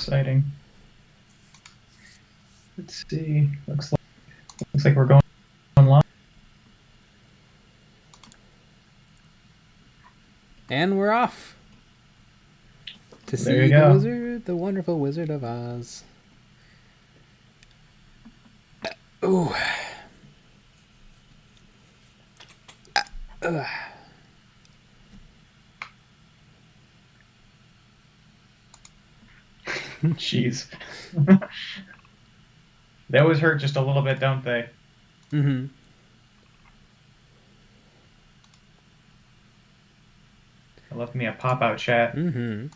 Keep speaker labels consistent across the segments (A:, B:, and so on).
A: exciting. Let's see. Looks like we're going online.
B: And we're off to
A: There you
B: see the
A: go.
B: wizard, the wonderful Wizard of Oz. Ooh.
A: Jeez. They always hurt just a little bit, don't they?
B: Mm-hmm.
A: It left me a pop-out chat.
B: Mm-hmm.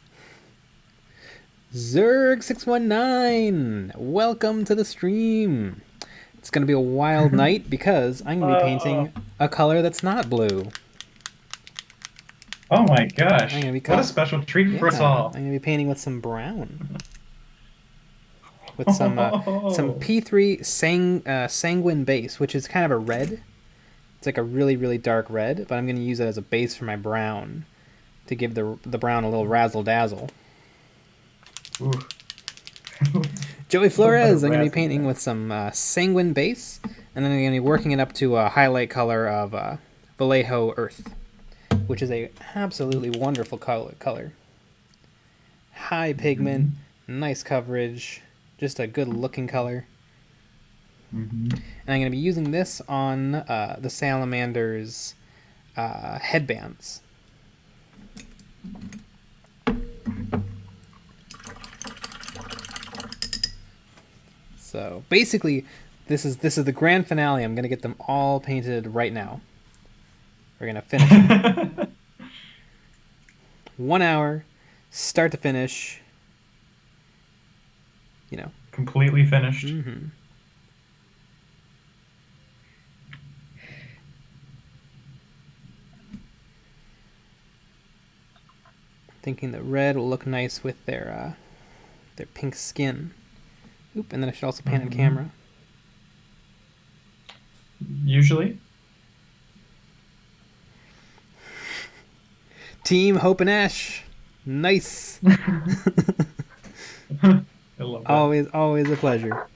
B: Zerg619, welcome to the stream. It's going to be a wild night because I'm going to be painting a color that's not blue.
A: Oh my gosh.
B: I'm gonna be
A: what a special treat for us all.
B: I'm going to be painting with some brown. With some P3 Sanguine base, which is kind of a red. It's like a really, really dark red, but I'm going to use it as a base for my brown to give the brown a little razzle-dazzle. Joey Flores, I'm going to be painting with some Sanguine base, and then I'm going to be working it up to a highlight color of Vallejo Earth, which is a absolutely wonderful color. High pigment, nice coverage, just a good looking color. And I'm going to be using this on the Salamanders headbands. So basically, this is the grand finale. I'm going to get them all painted right now. We're going to finish it. 1 hour, start to finish. You know.
A: Completely finished.
B: Mm-hmm. Thinking that red will look nice with their pink skin. Oop, and then I should also paint on camera.
A: Usually.
B: Team Hope and Ash. Nice.
A: I love that.
B: Always a pleasure.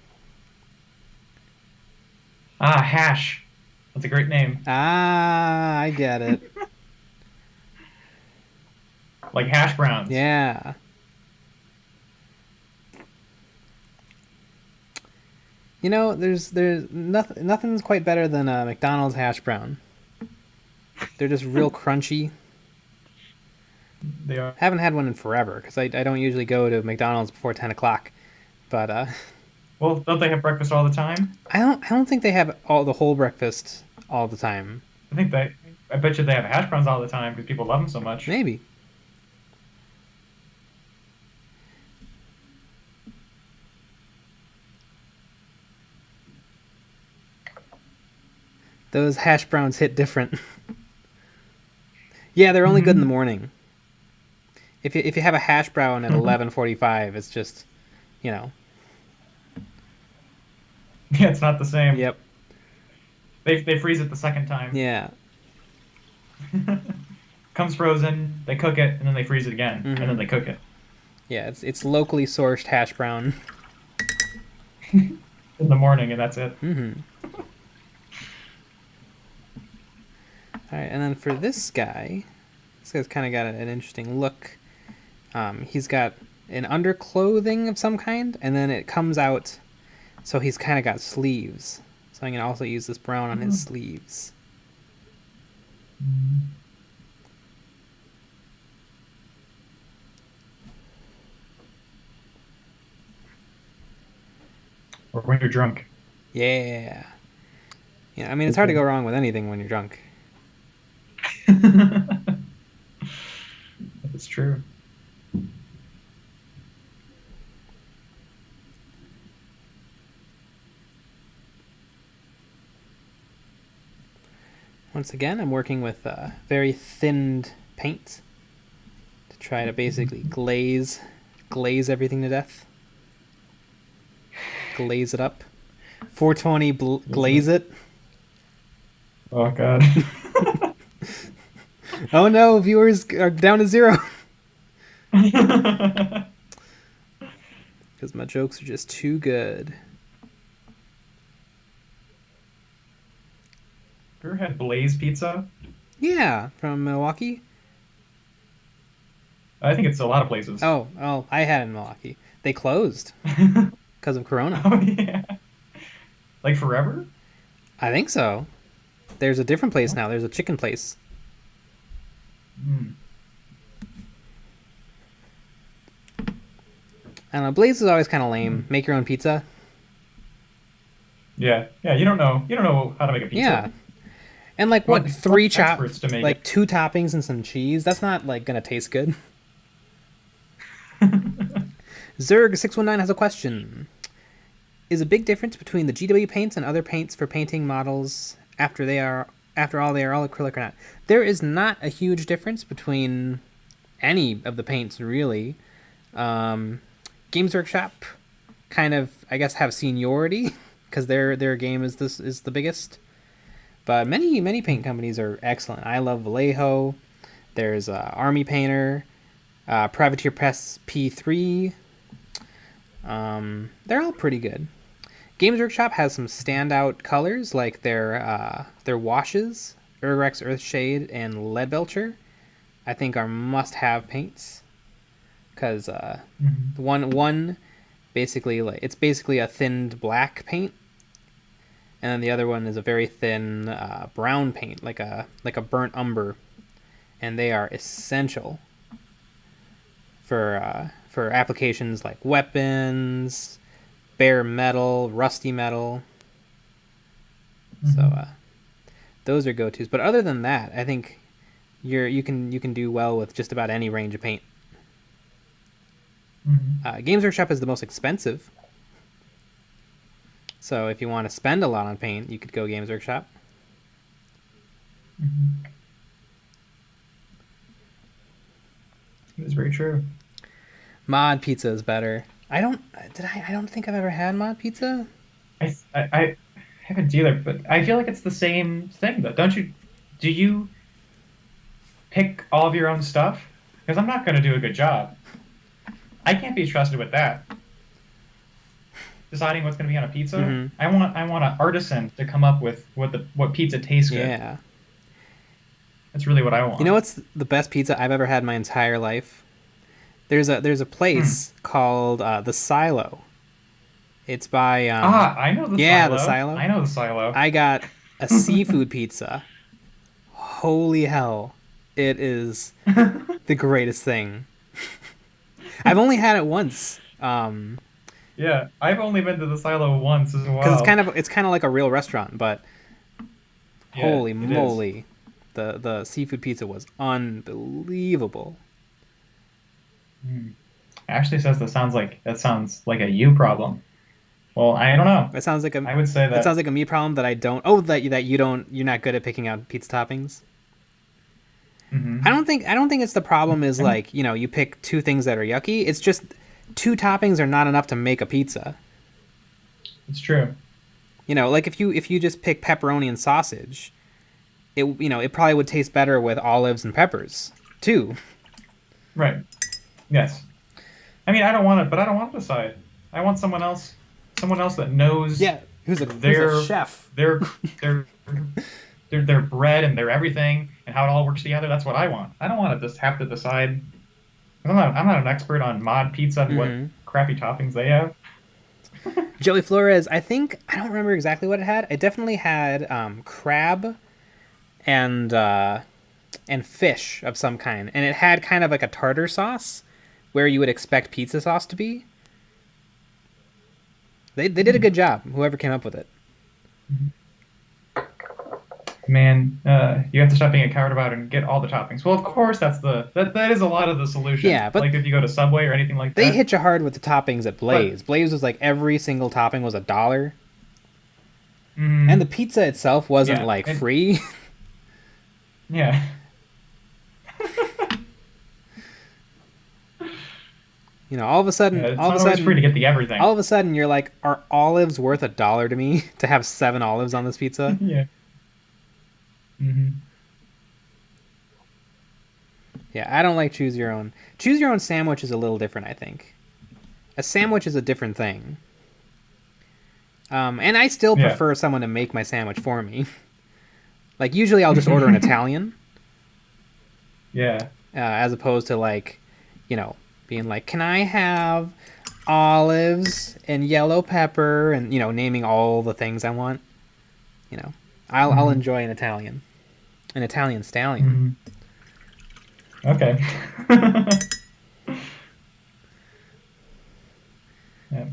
A: Ah, Hash. That's a great name.
B: Ah, I get it.
A: Like hash browns.
B: Yeah. You know, there's nothing's quite better than a McDonald's hash brown. They're just real crunchy.
A: They are.
B: Haven't had one in forever because I don't usually go to McDonald's before 10 o'clock. But
A: well, don't they have breakfast all the time?
B: I don't think they have the whole breakfast all the time.
A: I bet you they have hash browns all the time because people love them so much.
B: Maybe. Those hash browns hit different. Yeah, they're only good in the morning. If you have a hash brown at 11:45, it's just, you know.
A: Yeah, it's not the same.
B: Yep.
A: They freeze it the second time.
B: Yeah.
A: Comes frozen, they cook it, and then they freeze it again, and then they cook it.
B: Yeah, it's locally sourced hash brown.
A: In the morning, and that's it.
B: Alright, and then for this guy's kind of got an interesting look. He's got an underclothing of some kind, and then it comes out, so he's kind of got sleeves. So I'm going to also use this brown on his sleeves.
A: Or when you're drunk.
B: Yeah. Yeah, I mean, it's hard to go wrong with anything when you're drunk.
A: That's true.
B: Once again, I'm working with very thinned paint to try to basically glaze everything to death. Glaze it up. 420 glaze it.
A: Oh god.
B: Oh no, viewers are down to 0. because my jokes are just too good.
A: You ever had Blaze Pizza?
B: Yeah, from Milwaukee.
A: I think it's a lot of places.
B: Oh, I had it in Milwaukee. They closed because of Corona.
A: Oh yeah. Like forever?
B: I think so. There's a different place now. There's a chicken place.
A: Mm.
B: I don't know. Blaze is always kind of lame. Make your own pizza.
A: Yeah. You don't know how to make a pizza.
B: Yeah. And like what,
A: Want
B: three
A: experts to make
B: like
A: it.
B: 2 toppings and some cheese? That's not like gonna taste good. Zerg619 has a question. Is a big difference between the GW paints and other paints for painting models after all they are all acrylic or not? There is not a huge difference between any of the paints really. Games Workshop kind of, I guess, have seniority because their game is the biggest. But many paint companies are excellent. I love Vallejo. There's Army Painter, Privateer Press P3. They're all pretty good. Games Workshop has some standout colors like their washes, Urrex Earthshade and Leadbelcher. I think are must-have paints because one basically it's basically a thinned black paint, and then the other one is a very thin brown paint, like a burnt umber, and they are essential for applications like weapons, bare metal, rusty metal. So those are go-tos. But other than that, I think you can do well with just about any range of paint. Games Workshop is the most expensive. So if you want to spend a lot on paint, you could go Games Workshop.
A: It's very true.
B: Mod pizza is better. I don't think I've ever had mod pizza.
A: I haven't either, but I feel like it's the same thing though. Don't you? Do you pick all of your own stuff? Because I'm not going to do a good job. I can't be trusted with that. Deciding what's going to be on a pizza. I want an artisan to come up with what pizza tastes good.
B: Yeah.
A: That's really what I want.
B: You know what's the best pizza I've ever had in my entire life? There's a place called the Silo. It's by
A: I know the Silo.
B: Yeah, the Silo.
A: I know the Silo.
B: I got a seafood pizza. Holy hell. It is the greatest thing. I've only had it once.
A: Yeah, I've only been to the Silo once as well.
B: Because it's kind of like a real rastrout, but
A: yeah,
B: holy moly, the seafood pizza was unbelievable.
A: Ashley says that sounds like a you problem. Well, I don't know.
B: It sounds like
A: I would say that
B: sounds like a me problem that I don't. Oh, that you're not good at picking out pizza toppings. I don't think it's the problem is like, you pick 2 things that are yucky. It's just 2 toppings are not enough to make a pizza.
A: It's true.
B: Like if you just pick pepperoni and sausage, it probably would taste better with olives and peppers too.
A: Right. Yes. I mean, I don't want to decide. I want someone else that knows.
B: Yeah, who's a chef.
A: Their bread and their everything and how it all works together. That's what I want. I don't want to just have to decide. I'm not an expert on mod pizza and what crappy toppings they have.
B: Joey Flores, I don't remember exactly what it had. It definitely had crab and fish of some kind, and it had kind of like a tartar sauce where you would expect pizza sauce to be. They did a good job, whoever came up with it.
A: Man, you have to stop being a coward about it and get all the toppings. Well, of course, that is a lot of the solution.
B: Yeah, but
A: like if you go to Subway or anything like that.
B: They hit you hard with the toppings at Blaze. Blaze was like every single topping was $1. And the pizza itself wasn't free.
A: Yeah.
B: All of a sudden,
A: free to get the everything.
B: All of a sudden, you're like, are olives worth $1 to me to have 7 olives on this pizza?
A: Yeah.
B: Yeah, I don't like choose your own. Choose your own sandwich is a little different, I think. A sandwich is a different thing. And I still prefer someone to make my sandwich for me. Like, usually I'll just order an Italian.
A: Yeah.
B: As opposed to, like, you know, being like, can I have olives and yellow pepper and, you know, naming all the things I want. You know, I'll enjoy an Italian stallion.
A: Okay. Yeah.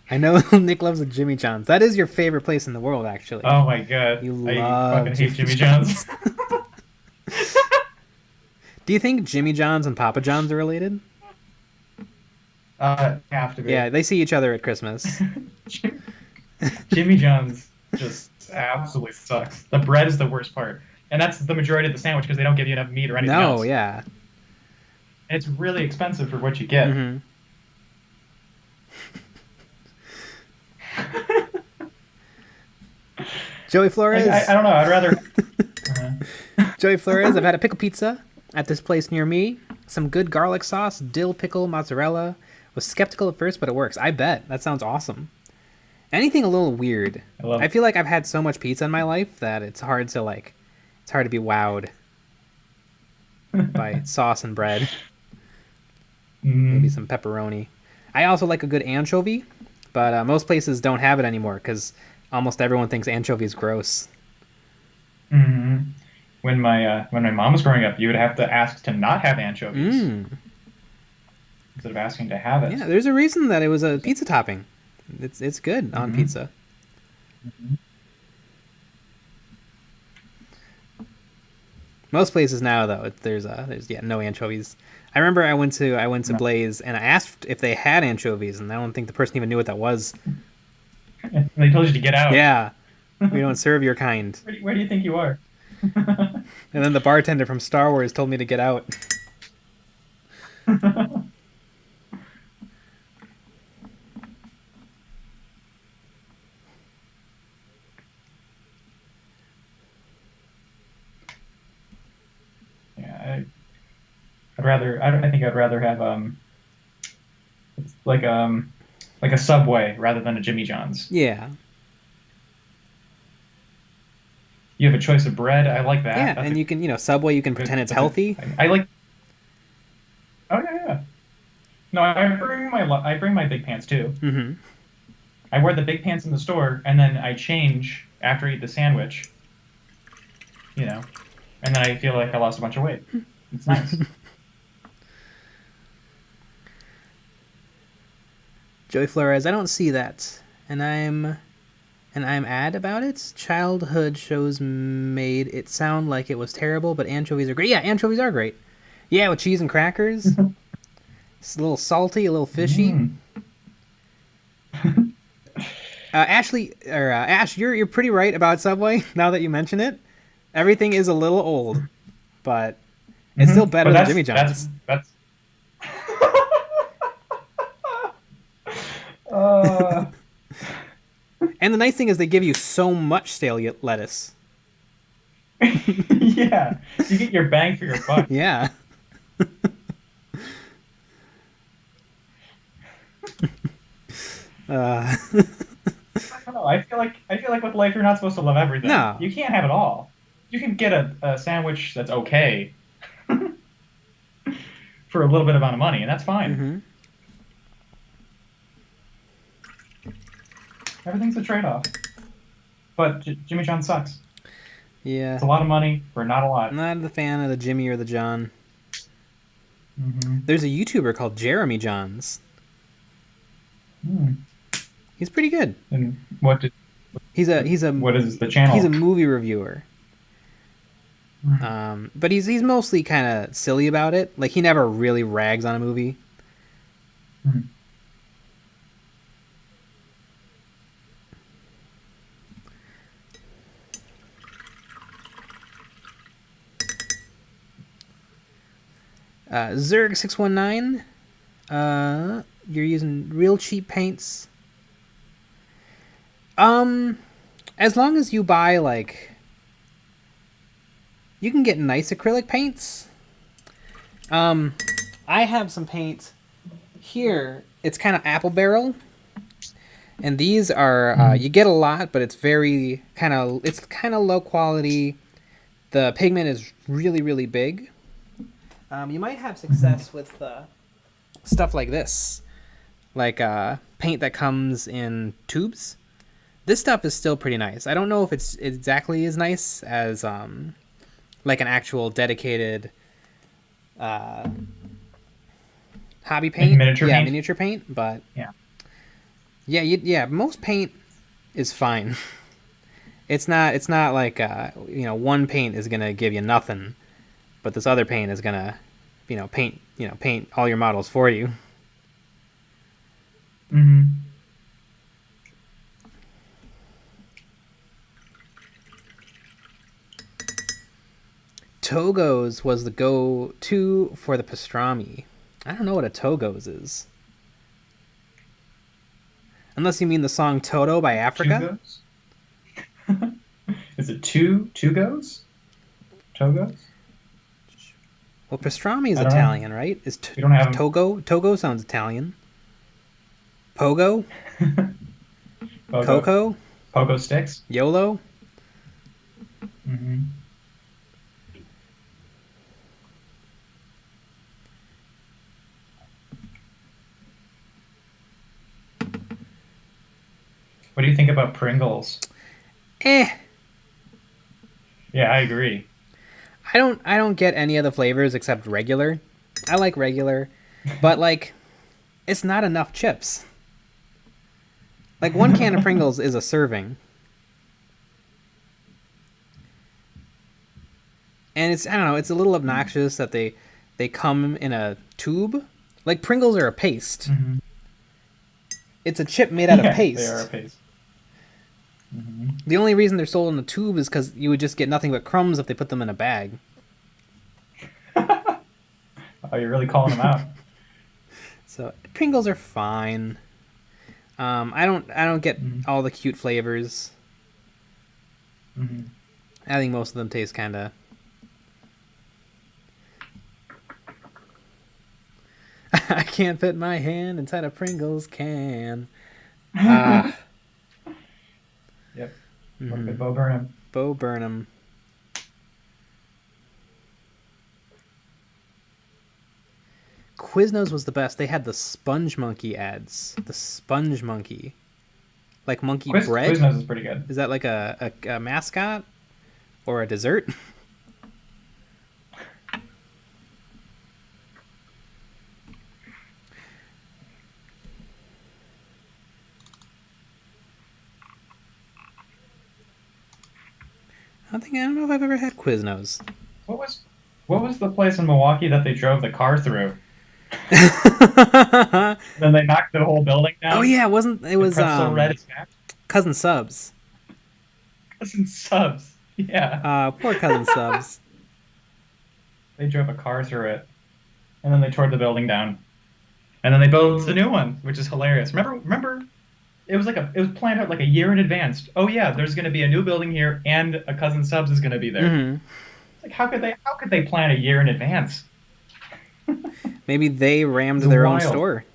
B: I know Nick loves the Jimmy John's. That is your favorite place in the world, actually.
A: Oh my god. I fucking hate Jimmy John's.
B: Do you think Jimmy John's and Papa John's are related?
A: Have to be.
B: Yeah, they see each other at Christmas.
A: Jimmy John's just absolutely sucks. The bread is the worst part. And that's the majority of the sandwich because they don't give you enough meat or anything else.
B: No, yeah.
A: And it's really expensive for what you get.
B: Joey Flores.
A: I don't know. I'd rather...
B: Joey Flores, I've had a pickle pizza at this place near me. Some good garlic sauce, dill pickle, mozzarella. Was skeptical at first, but it works. I bet. That sounds awesome. Anything a little weird. I feel like I've had so much pizza in my life that it's hard to be wowed by sauce and bread. Maybe some pepperoni. I also like a good anchovy, but most places don't have it anymore because almost everyone thinks anchovy is gross.
A: When my mom was growing up, you would have to ask to not have anchovies instead of asking to have it.
B: Yeah, there's a reason that it was a pizza topping. It's good on pizza. Most places now, though, there's no anchovies. I remember I went to Blaze and I asked if they had anchovies, and I don't think the person even knew what that was.
A: And they told you to get out.
B: Yeah, we don't serve your kind.
A: Where do you think you are?
B: And then the bartender from Star Wars told me to get out.
A: Yeah, I think I'd rather have like a Subway rather than a Jimmy John's.
B: Yeah.
A: You have a choice of bread. I like that.
B: Yeah, and you can, Subway, you can pretend it's healthy.
A: I like. Oh yeah. No, I bring my big pants too. I wear the big pants in the store, and then I change after I eat the sandwich. And then I feel like I lost a bunch of weight. It's nice.
B: Joey Flores, I don't see that, and I'm ad about it. Childhood shows made it sound like it was terrible, but anchovies are great. Yeah, anchovies are great. Yeah, with cheese and crackers. It's a little salty, a little fishy. Ash, you're pretty right about Subway. Now that you mention it, everything is a little old, but it's still better than Jimmy John's.
A: That's
B: And the nice thing is they give you so much stale lettuce.
A: Yeah, you get your bang for your buck.
B: Yeah.
A: I don't know. I feel like with life you're not supposed to love everything.
B: No.
A: You can't have it all. You can get a sandwich that's okay for a little bit amount of money, and that's fine. Everything's a trade-off. But Jimmy John sucks.
B: Yeah.
A: It's a lot of money for not a lot.
B: I'm not a fan of the Jimmy or the John. There's a YouTuber called Jeremy Johns. He's pretty good.
A: And
B: he's a
A: what is the channel?
B: He's a movie reviewer. But he's mostly kind of silly about it. Like, he never really rags on a movie. Zerg619, you're using real cheap paints. As long as you buy, like, you can get nice acrylic paints. I have some paint here. It's kind of apple barrel, and these are you get a lot, but it's very kind of low quality. The pigment is really really big. You might have success with stuff like this, like paint that comes in tubes. This stuff is still pretty nice. I don't know if it's exactly as nice as like an actual dedicated hobby paint,
A: like miniature paint?
B: Miniature paint. But
A: yeah,
B: most paint is fine. It's not like one paint is gonna give you nothing, but this other paint is gonna paint all your models for you.
A: Mm-hmm.
B: Togos was the go-to for the pastrami. I don't know what a Togos is. Unless you mean the song Toto by Africa?
A: Two goes? Is it two goes? Togos?
B: Well, pastrami is Italian, right?
A: We don't have
B: Togo? Togo sounds Italian. Pogo? Coco?
A: Pogo sticks?
B: YOLO?
A: Mm-hmm. What do you think about Pringles?
B: Eh.
A: Yeah, I agree.
B: I don't get any of the flavors except regular. I like regular, but like it's not enough chips. Like one can of Pringles is a serving. And it's, I don't know, it's a little obnoxious that they come in a tube. Like Pringles are a paste.
A: Mm-hmm.
B: It's a chip made out of paste.
A: They are a paste. Mm-hmm.
B: The only reason they're sold in a tube is because you would just get nothing but crumbs if they put them in a bag.
A: Oh, you're really calling them out.
B: So Pringles are fine. I don't get all the cute flavors.
A: Mm-hmm.
B: I think most of them taste kind of. I can't fit my hand inside a Pringles can.
A: Yep. Look at Bo Burnham.
B: Bo Burnham. Quiznos was the best. They had the Sponge Monkey ads. The Sponge Monkey. Like monkey bread?
A: Quiznos is pretty good.
B: Is that like a mascot? Or a dessert? I don't know if I've ever had Quiznos.
A: What was the place in Milwaukee that they drove the car through? Then they knocked the whole building down.
B: Oh yeah, it was
A: so red it's back.
B: Cousin Subs.
A: Cousin Subs. Yeah.
B: Poor Cousin Subs.
A: They drove a car through it, and then they tore the building down, and then they built a new one, which is hilarious. Remember, it was planned out like a year in advance. Oh yeah, there's going to be a new building here, and a Cousin Subs is going to be there.
B: Mm-hmm.
A: It's like how could they plan a year in advance?
B: Maybe they rammed their own store.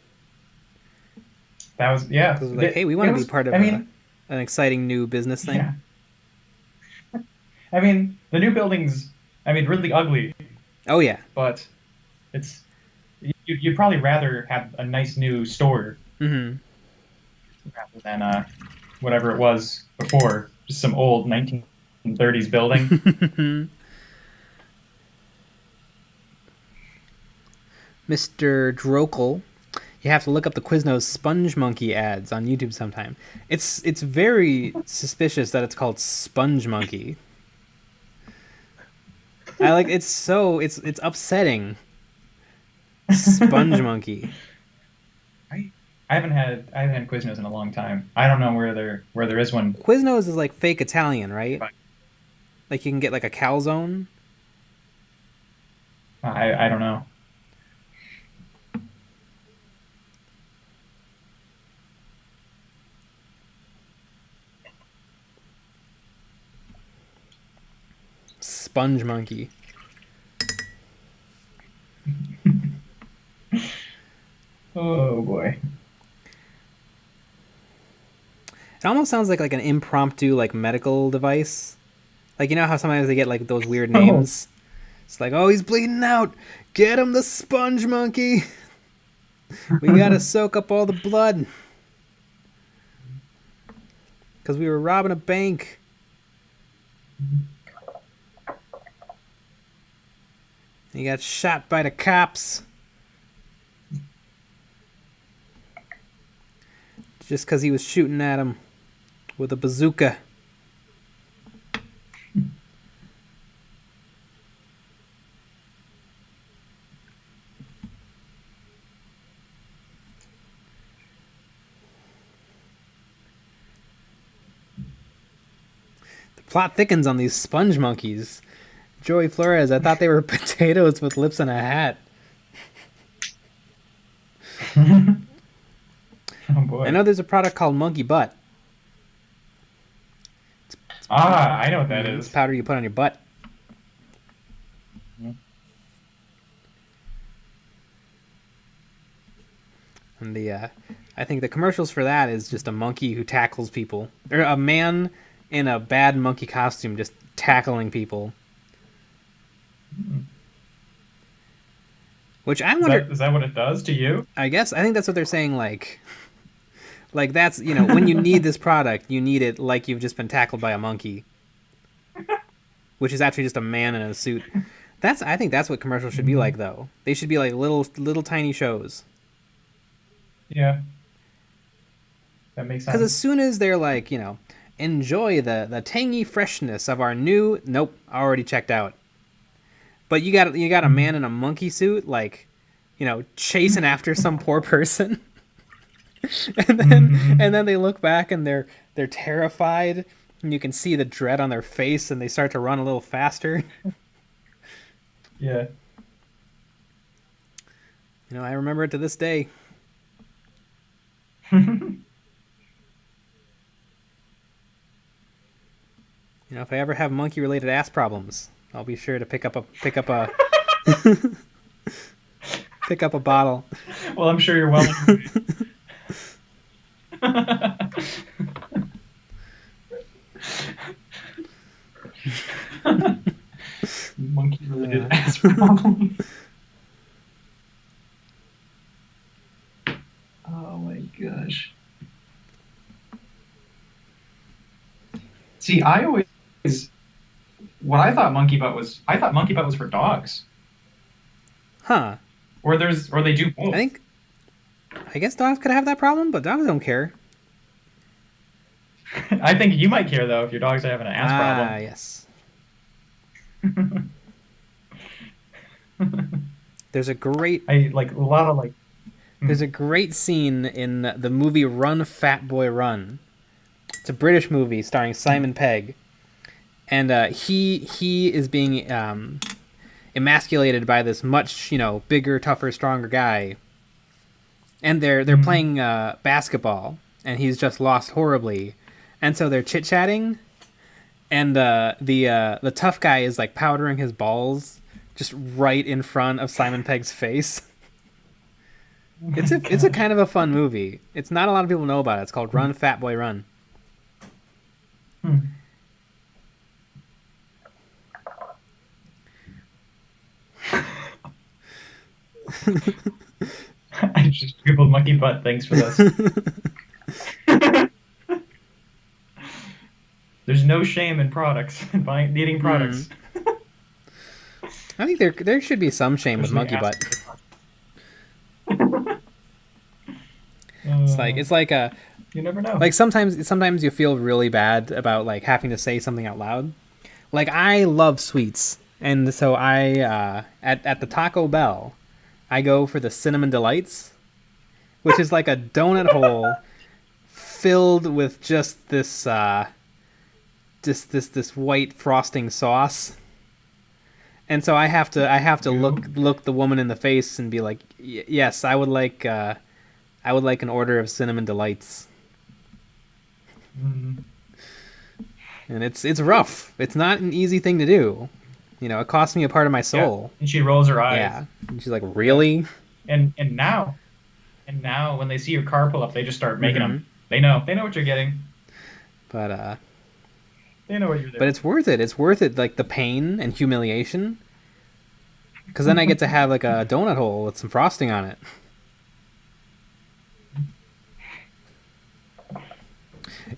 A: That was
B: Like, hey, we want to be part of an exciting new business thing.
A: Yeah. I mean, the new building's really ugly.
B: Oh yeah.
A: But you'd probably rather have a nice new store rather than whatever it was before, just some old 1930s building.
B: Mr. Drokel, you have to look up the Quiznos Sponge Monkey ads on YouTube sometime. It's very suspicious that it's called Sponge Monkey. It's upsetting. Sponge Monkey.
A: I haven't had Quiznos in a long time. I don't know where there is one.
B: Quiznos is like fake Italian, right? Like you can get like a calzone.
A: I don't know.
B: Sponge Monkey.
A: Oh boy.
B: It almost sounds like an impromptu like medical device. Like you know how sometimes they get like those weird
A: Oh.
B: names. It's like, oh, he's bleeding out. Get him the sponge monkey. We gotta soak up all the blood because we were robbing a bank. He got shot by the cops just because he was shooting at him with a bazooka. The plot thickens on these sponge monkeys. Joey Flores, I thought they were potatoes with lips and a hat.
A: Oh boy.
B: I know there's a product called Monkey Butt.
A: I know what that
B: It's
A: is.
B: powder you put on your butt. And I think the commercials for that is just a monkey who tackles people, or a man in a bad monkey costume just tackling people. Which I wonder.
A: Is that what it does to you?
B: I guess I think that's what they're saying. Like that's when you need this product, you need it like you've just been tackled by a monkey, which is actually just a man in a suit. I think that's what commercials should be like, though. They should be like little tiny shows.
A: Yeah. That makes sense.
B: Because as soon as they're like, enjoy the tangy freshness of our new, nope, already checked out. But you got a man in a monkey suit, like, chasing after some poor person, and then they look back and they're terrified, and you can see the dread on their face, and they start to run a little faster.
A: Yeah.
B: I remember it to this day. If I ever have monkey-related ass problems, I'll be sure to pick up a pick up a bottle.
A: Well, I'm sure you're well. Monkey-related ass problem. Oh my gosh. See, what I thought monkey butt was for dogs.
B: Huh.
A: Or they do both.
B: I guess dogs could have that problem, but dogs don't care.
A: I think you might care though if your dogs are having an ass problem.
B: Ah, yes. There's a great There's a great scene in the movie Run Fat Boy Run. It's a British movie starring Simon Pegg, and he is being emasculated by this much bigger, tougher, stronger guy, and they're playing basketball, and he's just lost horribly, and so they're chit chatting, and the tough guy is like powdering his balls just right in front of Simon Pegg's face. It's a kind of a fun movie. It's not a lot of people know about it. It's called Run Fat Boy Run.
A: I just googled monkey butt. Thanks for this. There's no shame in products, in needing products.
B: I think there should be some shame with monkey butt. It's like a.
A: You never know.
B: Like sometimes you feel really bad about like having to say something out loud. Like I love sweets, and so I at the Taco Bell, I go for the cinnamon delights, which is like a donut hole filled with just this this white frosting sauce. And so I have to look the woman in the face and be like, yes, I would like an order of cinnamon delights. And it's rough. It's not an easy thing to do. It cost me a part of my soul.
A: Yeah. And she rolls her eyes.
B: Yeah. And she's like, really?
A: And now And now when they see your car pull up, they just start making
B: Mm-hmm.
A: them. They know what you're getting.
B: But
A: They know what you're
B: but
A: there.
B: it's worth it. It's worth it, like the pain and humiliation. Because then I get to have like a donut hole with some frosting on it.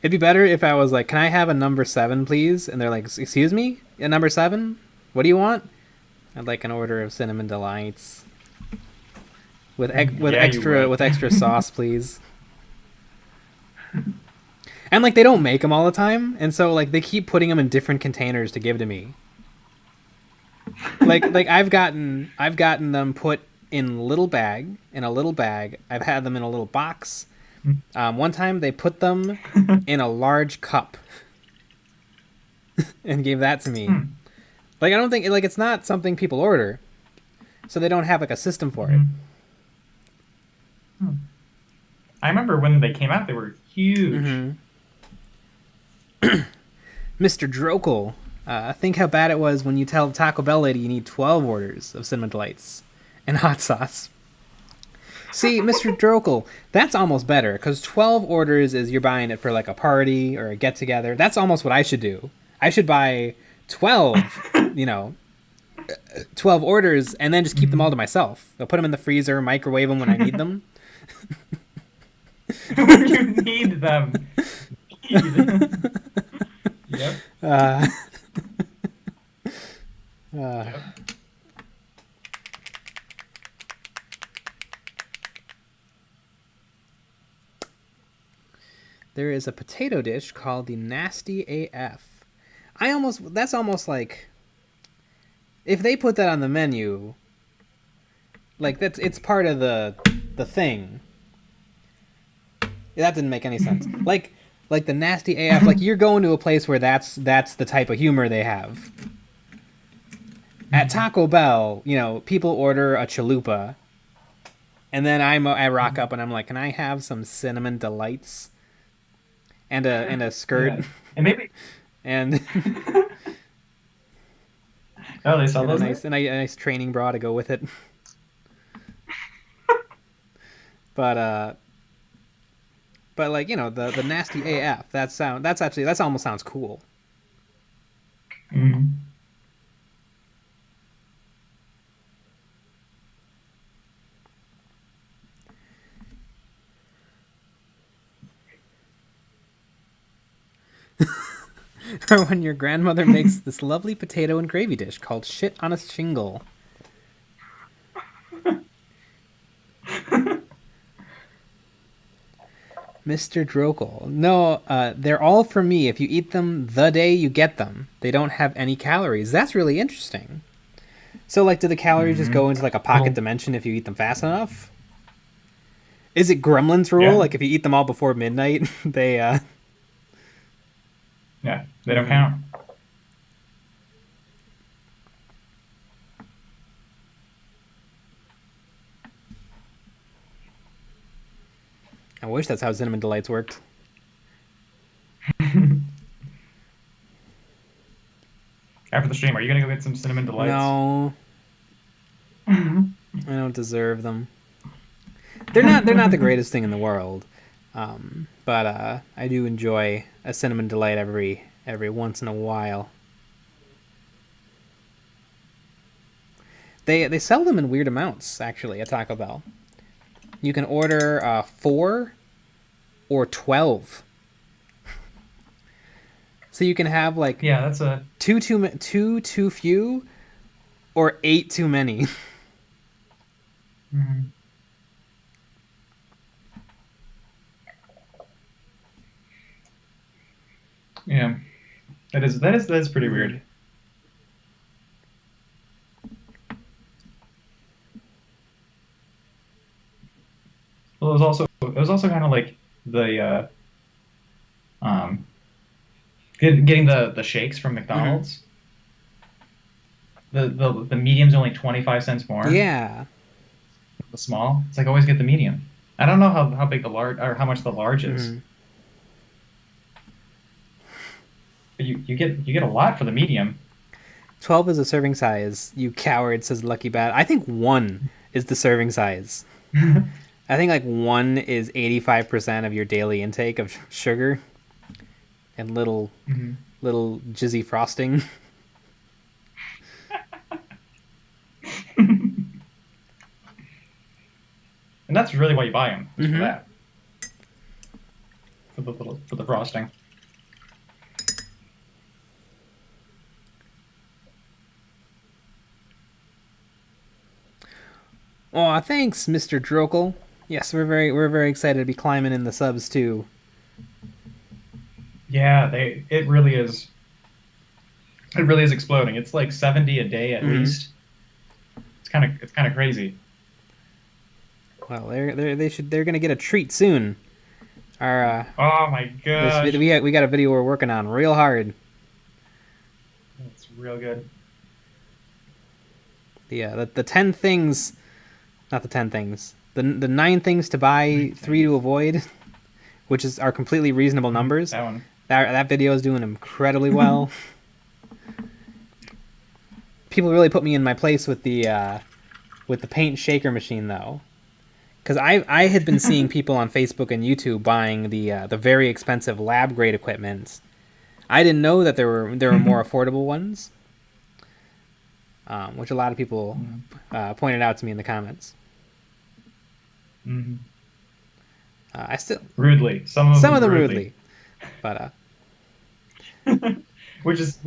B: It'd be better if I was like, "Can I have a number 7, please?" And they're like, "Excuse me, a number 7? What do you want?" I'd like an order of cinnamon delights with
A: Yeah, you would.
B: extra sauce, please. And like they don't make them all the time, and so like they keep putting them in different containers to give to me. Like I've gotten them put in a little bag. I've had them in a little box. One time they put them in a large cup and gave that to me.
A: Hmm.
B: Like I don't think like it's not something people order, so they don't have like a system for it.
A: Mhm. Hmm. I remember when they came out, they were huge.
B: Mm-hmm. Mr. Drokel, think how bad it was when you tell the Taco Bell lady you need 12 orders of cinnamon delights and hot sauce. See, Mr. Drokel, that's almost better, because 12 orders is you're buying it for like a party or a get together. That's almost what I should do. I should buy 12, you know, 12 orders and then just keep them all to myself. I'll put them in the freezer, microwave them when I need them.
A: When you need them. Need. Yep.
B: Uh,
A: Yep.
B: there is a potato dish called the Nasty AF. That's almost like, if they put that on the menu, like it's part of the thing. That didn't make any sense. Like the Nasty AF, like you're going to a place where that's the type of humor they have. At Taco Bell, you know, people order a chalupa, and then I rock up and I'm like, "Can I have some cinnamon delights and a skirt
A: Yeah. And maybe.
B: and
A: Oh, they sell
B: and a
A: those there?
B: nice training bra to go with it?" But but like, you know, the Nasty AF, that almost sounds cool.
A: Mhm.
B: Or when your grandmother makes this lovely potato and gravy dish called shit on a shingle. Mr. Drokel. No, they're all for me. If you eat them the day you get them, they don't have any calories. That's really interesting. So, like, do the calories just go into, like, a pocket
A: Well,
B: dimension if you eat them fast enough? Is it Gremlins rule?
A: yeah.
B: Like, if you eat them all before midnight, they,
A: Yeah. They don't
B: mm,
A: count.
B: I wish that's how Cinnamon Delights worked.
A: After the stream, are you gonna go get some cinnamon delights?
B: No,
A: Mhm.
B: I don't deserve them. They're not the greatest thing in the world. But I do enjoy a cinnamon delight every once in a while. They sell them in weird amounts actually at Taco Bell. You can order 4 or 12. So you can have like
A: Yeah, that's a.
B: two too few or 8 too many.
A: Mhm. Yeah, that is pretty weird. Well, it was also kind of like the um getting the shakes from
B: Hmm.
A: McDonald's. The medium's only 25 cents more.
B: Yeah.
A: The small, it's like always get the medium. I don't know how big the large or how much the large is,
B: Hmm.
A: but you get a lot for the medium.
B: 12 is a serving size. You coward, says Lucky Bat. I think 1 is the serving size. I think like 1 is 85% of your daily intake of sugar, and little jizzy frosting.
A: And that's really why you buy them, is for that. For the frosting.
B: Aw, thanks, Mr. Drokel. Yes, we're very excited to be climbing in the subs too.
A: Yeah, it really is. It really is exploding. It's like 70 a day at least. It's kind of crazy.
B: Well, they're gonna get a treat soon. Our
A: oh my gosh,
B: we got a video we're working on real hard.
A: It's real good.
B: The 10 things, not the 10 things. The 9 things to buy, 3 to avoid, which are completely reasonable numbers.
A: That one.
B: That video is doing incredibly well. People really put me in my place with the paint shaker machine though, because I had been seeing people on Facebook and YouTube buying the very expensive lab grade equipment. I didn't know that there were more affordable ones, which a lot of people pointed out to me in the comments. I still
A: rudely some of them
B: rudely, but
A: which is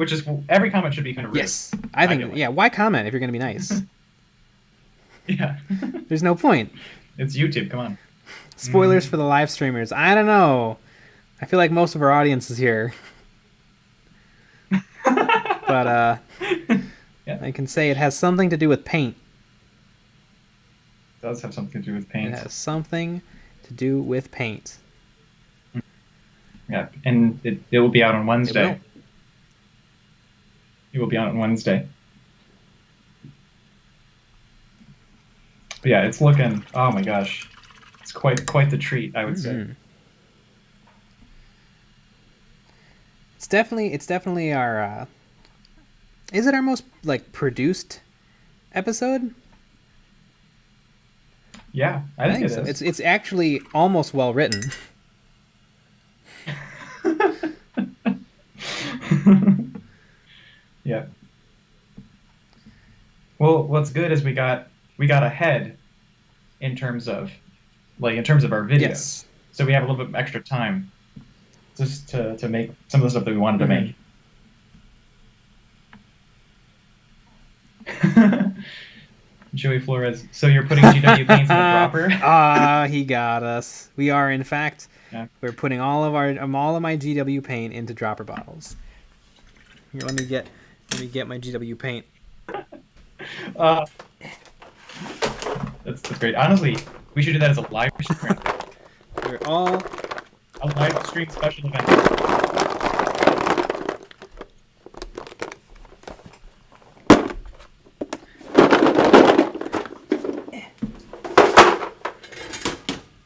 A: every comment should be kind of rude.
B: Yes, I think why comment if you're going to be nice?
A: Yeah.
B: There's no point.
A: It's YouTube, come on.
B: Spoilers for the live streamers. I don't know. I feel like most of our audience is here. But I can say it has something to do with paint.
A: It does have something to do with paint.
B: It has something to do with paint.
A: Yeah, and it will be out on Wednesday. It will be out on Wednesday. But yeah, it's looking. Oh my gosh, it's quite the treat, I would say.
B: It's definitely our. Is it our most produced episode?
A: Yeah, I think it
B: so.
A: is.
B: It's actually almost well written.
A: Yeah. Well, what's good is we got ahead in terms of our videos.
B: Yes.
A: So we have a little bit extra time just to make some of the stuff that we wanted to make. Joey Flores. So you're putting GW paints in the dropper?
B: He got us. We are, in fact, we're putting all of my GW paint into dropper bottles. Here, let me get my GW paint.
A: That's great. Honestly, we should do that as a live stream.
B: We're all
A: a live stream special event.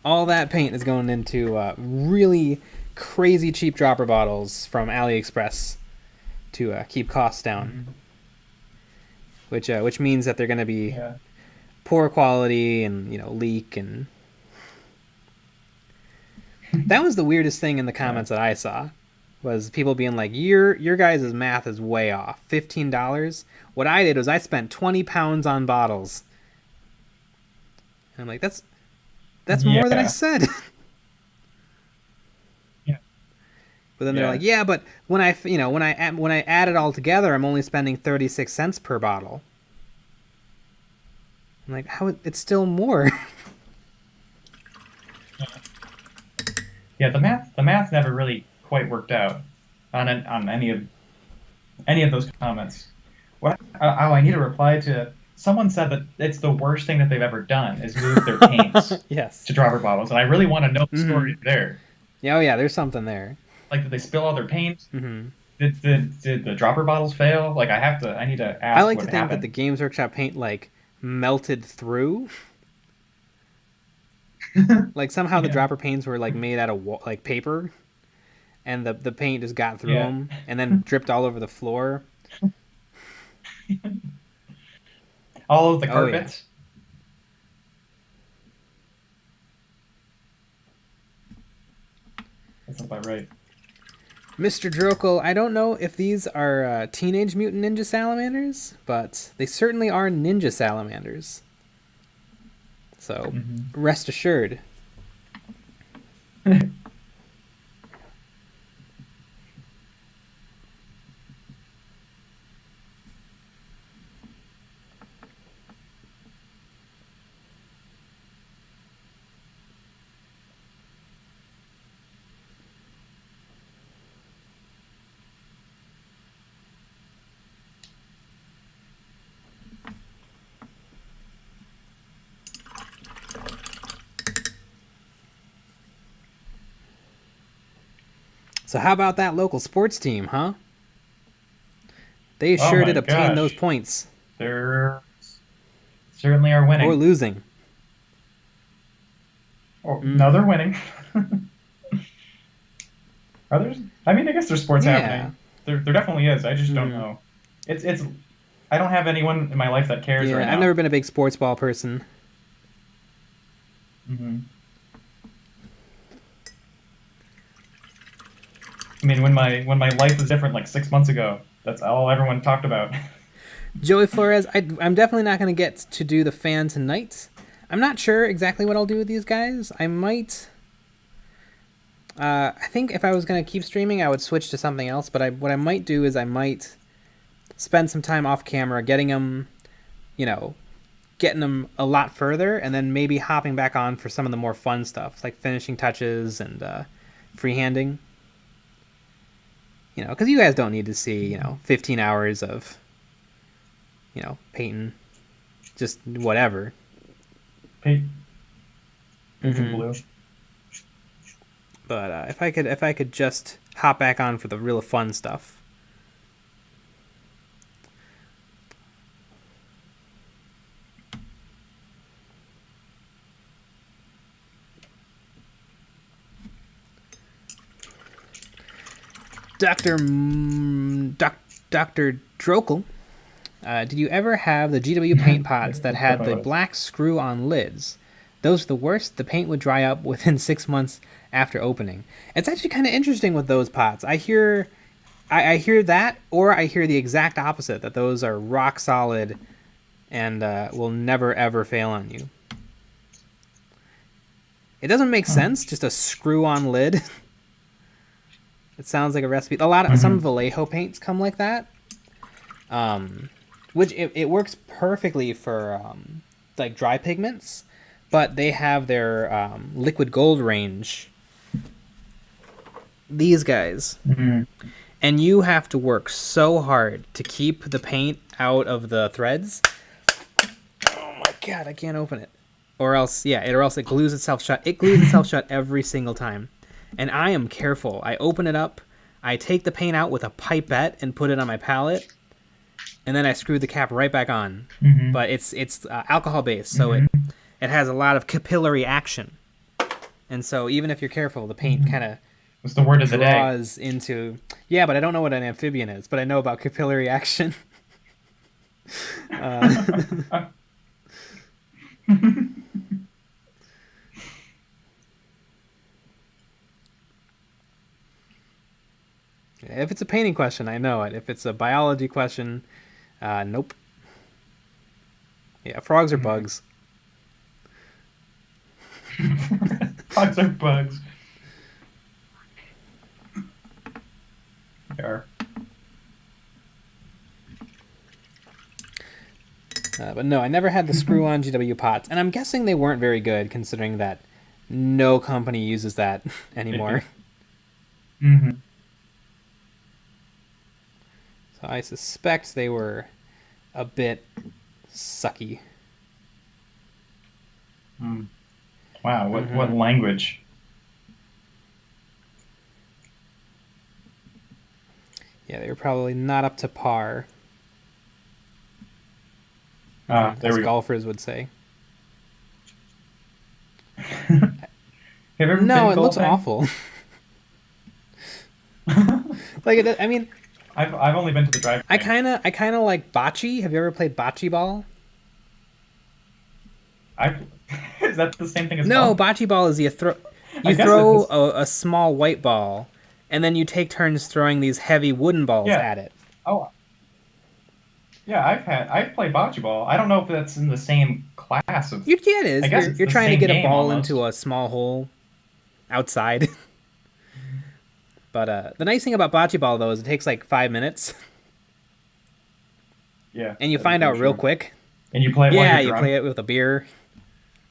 B: All that paint is going into really crazy cheap dropper bottles from AliExpress to keep costs down. Which means that they're going to be poor quality and leak and. That was the weirdest thing in the comments that I saw, was people being like, your guys' math is way off. $15. What I did was I spent 20 pounds on bottles. And I'm like, that's more than I said.
A: Yeah.
B: But then they're like, yeah, but when I add it all together, I'm only spending 36 cents per bottle. I'm like, how? It's still more.
A: Yeah, the math never really quite worked out on any of those comments. I need to reply to. Someone said that it's the worst thing that they've ever done is move their paints to dropper bottles, and I really want to know the story there.
B: Yeah, there's something there.
A: Like, did they spill all their paint? Did the dropper bottles fail? Like, I need to ask.
B: I like to think that the Games Workshop paint melted through. Like somehow the dropper paints were made out of paper, and the paint just got through them and then dripped all over the floor.
A: All of the carpets. Hope I right.
B: Mr. Drokel, I don't know if these are Teenage Mutant Ninja Salamanders, but they certainly are Ninja Salamanders. So, rest assured. So how about that local sports team, huh? They sure did obtain those points.
A: They're certainly are winning.
B: Or losing.
A: No, they're winning. Are there? I mean, I guess there's sports happening. There definitely is. I just don't know. It's. I don't have anyone in my life that cares right now.
B: I've never been a big sports ball person.
A: I mean, when my life was different, like 6 months ago, that's all everyone talked about.
B: Joey Flores, I'm definitely not going to get to do the fan tonight. I'm not sure exactly what I'll do with these guys. I might... I think if I was going to keep streaming, I would switch to something else. But what I might do is I might spend some time off camera getting them, getting them a lot further, and then maybe hopping back on for some of the more fun stuff, like finishing touches and freehanding. Because you guys don't need to see, 15 hours of, painting, just whatever.
A: Paint. Blue.
B: But if I could just hop back on for the real fun stuff. Dr. Drokel, did you ever have the GW paint pots that had the black screw-on lids? Those are the worst. The paint would dry up within 6 months after opening. It's actually kind of interesting with those pots. I hear that, or I hear the exact opposite, that those are rock solid and will never ever fail on you. It doesn't make sense, just a screw-on lid. It sounds like a recipe. Some Vallejo paints come like that, which it works perfectly for like dry pigments, but they have their liquid gold range. These guys, and you have to work so hard to keep the paint out of the threads. Oh my god, I can't open it. Or else it glues itself shut. It glues itself shut every single time. And I am careful. I open it up, I take the paint out with a pipette and put it on my palette, and then I screw the cap right back on. But it's alcohol based, so it has a lot of capillary action. And so even if you're careful, the paint kind of
A: what's the word of the day?
B: Draws into... Yeah, but I don't know what an amphibian is, but I know about capillary action. If it's a painting question, I know it. If it's a biology question, nope. Yeah, frogs are bugs.
A: Frogs are bugs. They are.
B: But no, I never had the screw-on GW pots, and I'm guessing they weren't very good, considering that no company uses that anymore. So I suspect they were a bit sucky.
A: Wow, what language?
B: Yeah, they were probably not up to par.
A: There
B: as
A: we go.
B: Golfers would say.
A: No,
B: it looks awful. I mean,
A: I've only been to the drive.
B: I kind of like bocce. Have you ever played bocce ball?
A: Is that the same thing as
B: no? Bocce ball is You
A: guess it
B: throw
A: is.
B: a small white ball, and then you take turns throwing these heavy wooden balls
A: Yeah.
B: at it.
A: Oh, yeah. I've played bocce ball. I don't know if that's in the same class of.
B: Yeah, it
A: I
B: is.
A: guess
B: You're
A: it's
B: you're
A: the
B: trying to
A: same
B: get a
A: game
B: ball
A: almost.
B: into a small hole outside. But the nice thing about bocce ball though is it takes like 5 minutes,
A: Yeah,
B: and you
A: that is
B: find
A: very
B: out real
A: true.
B: quick.
A: And you play it while
B: Yeah,
A: you're
B: you
A: drunk.
B: play it with a beer,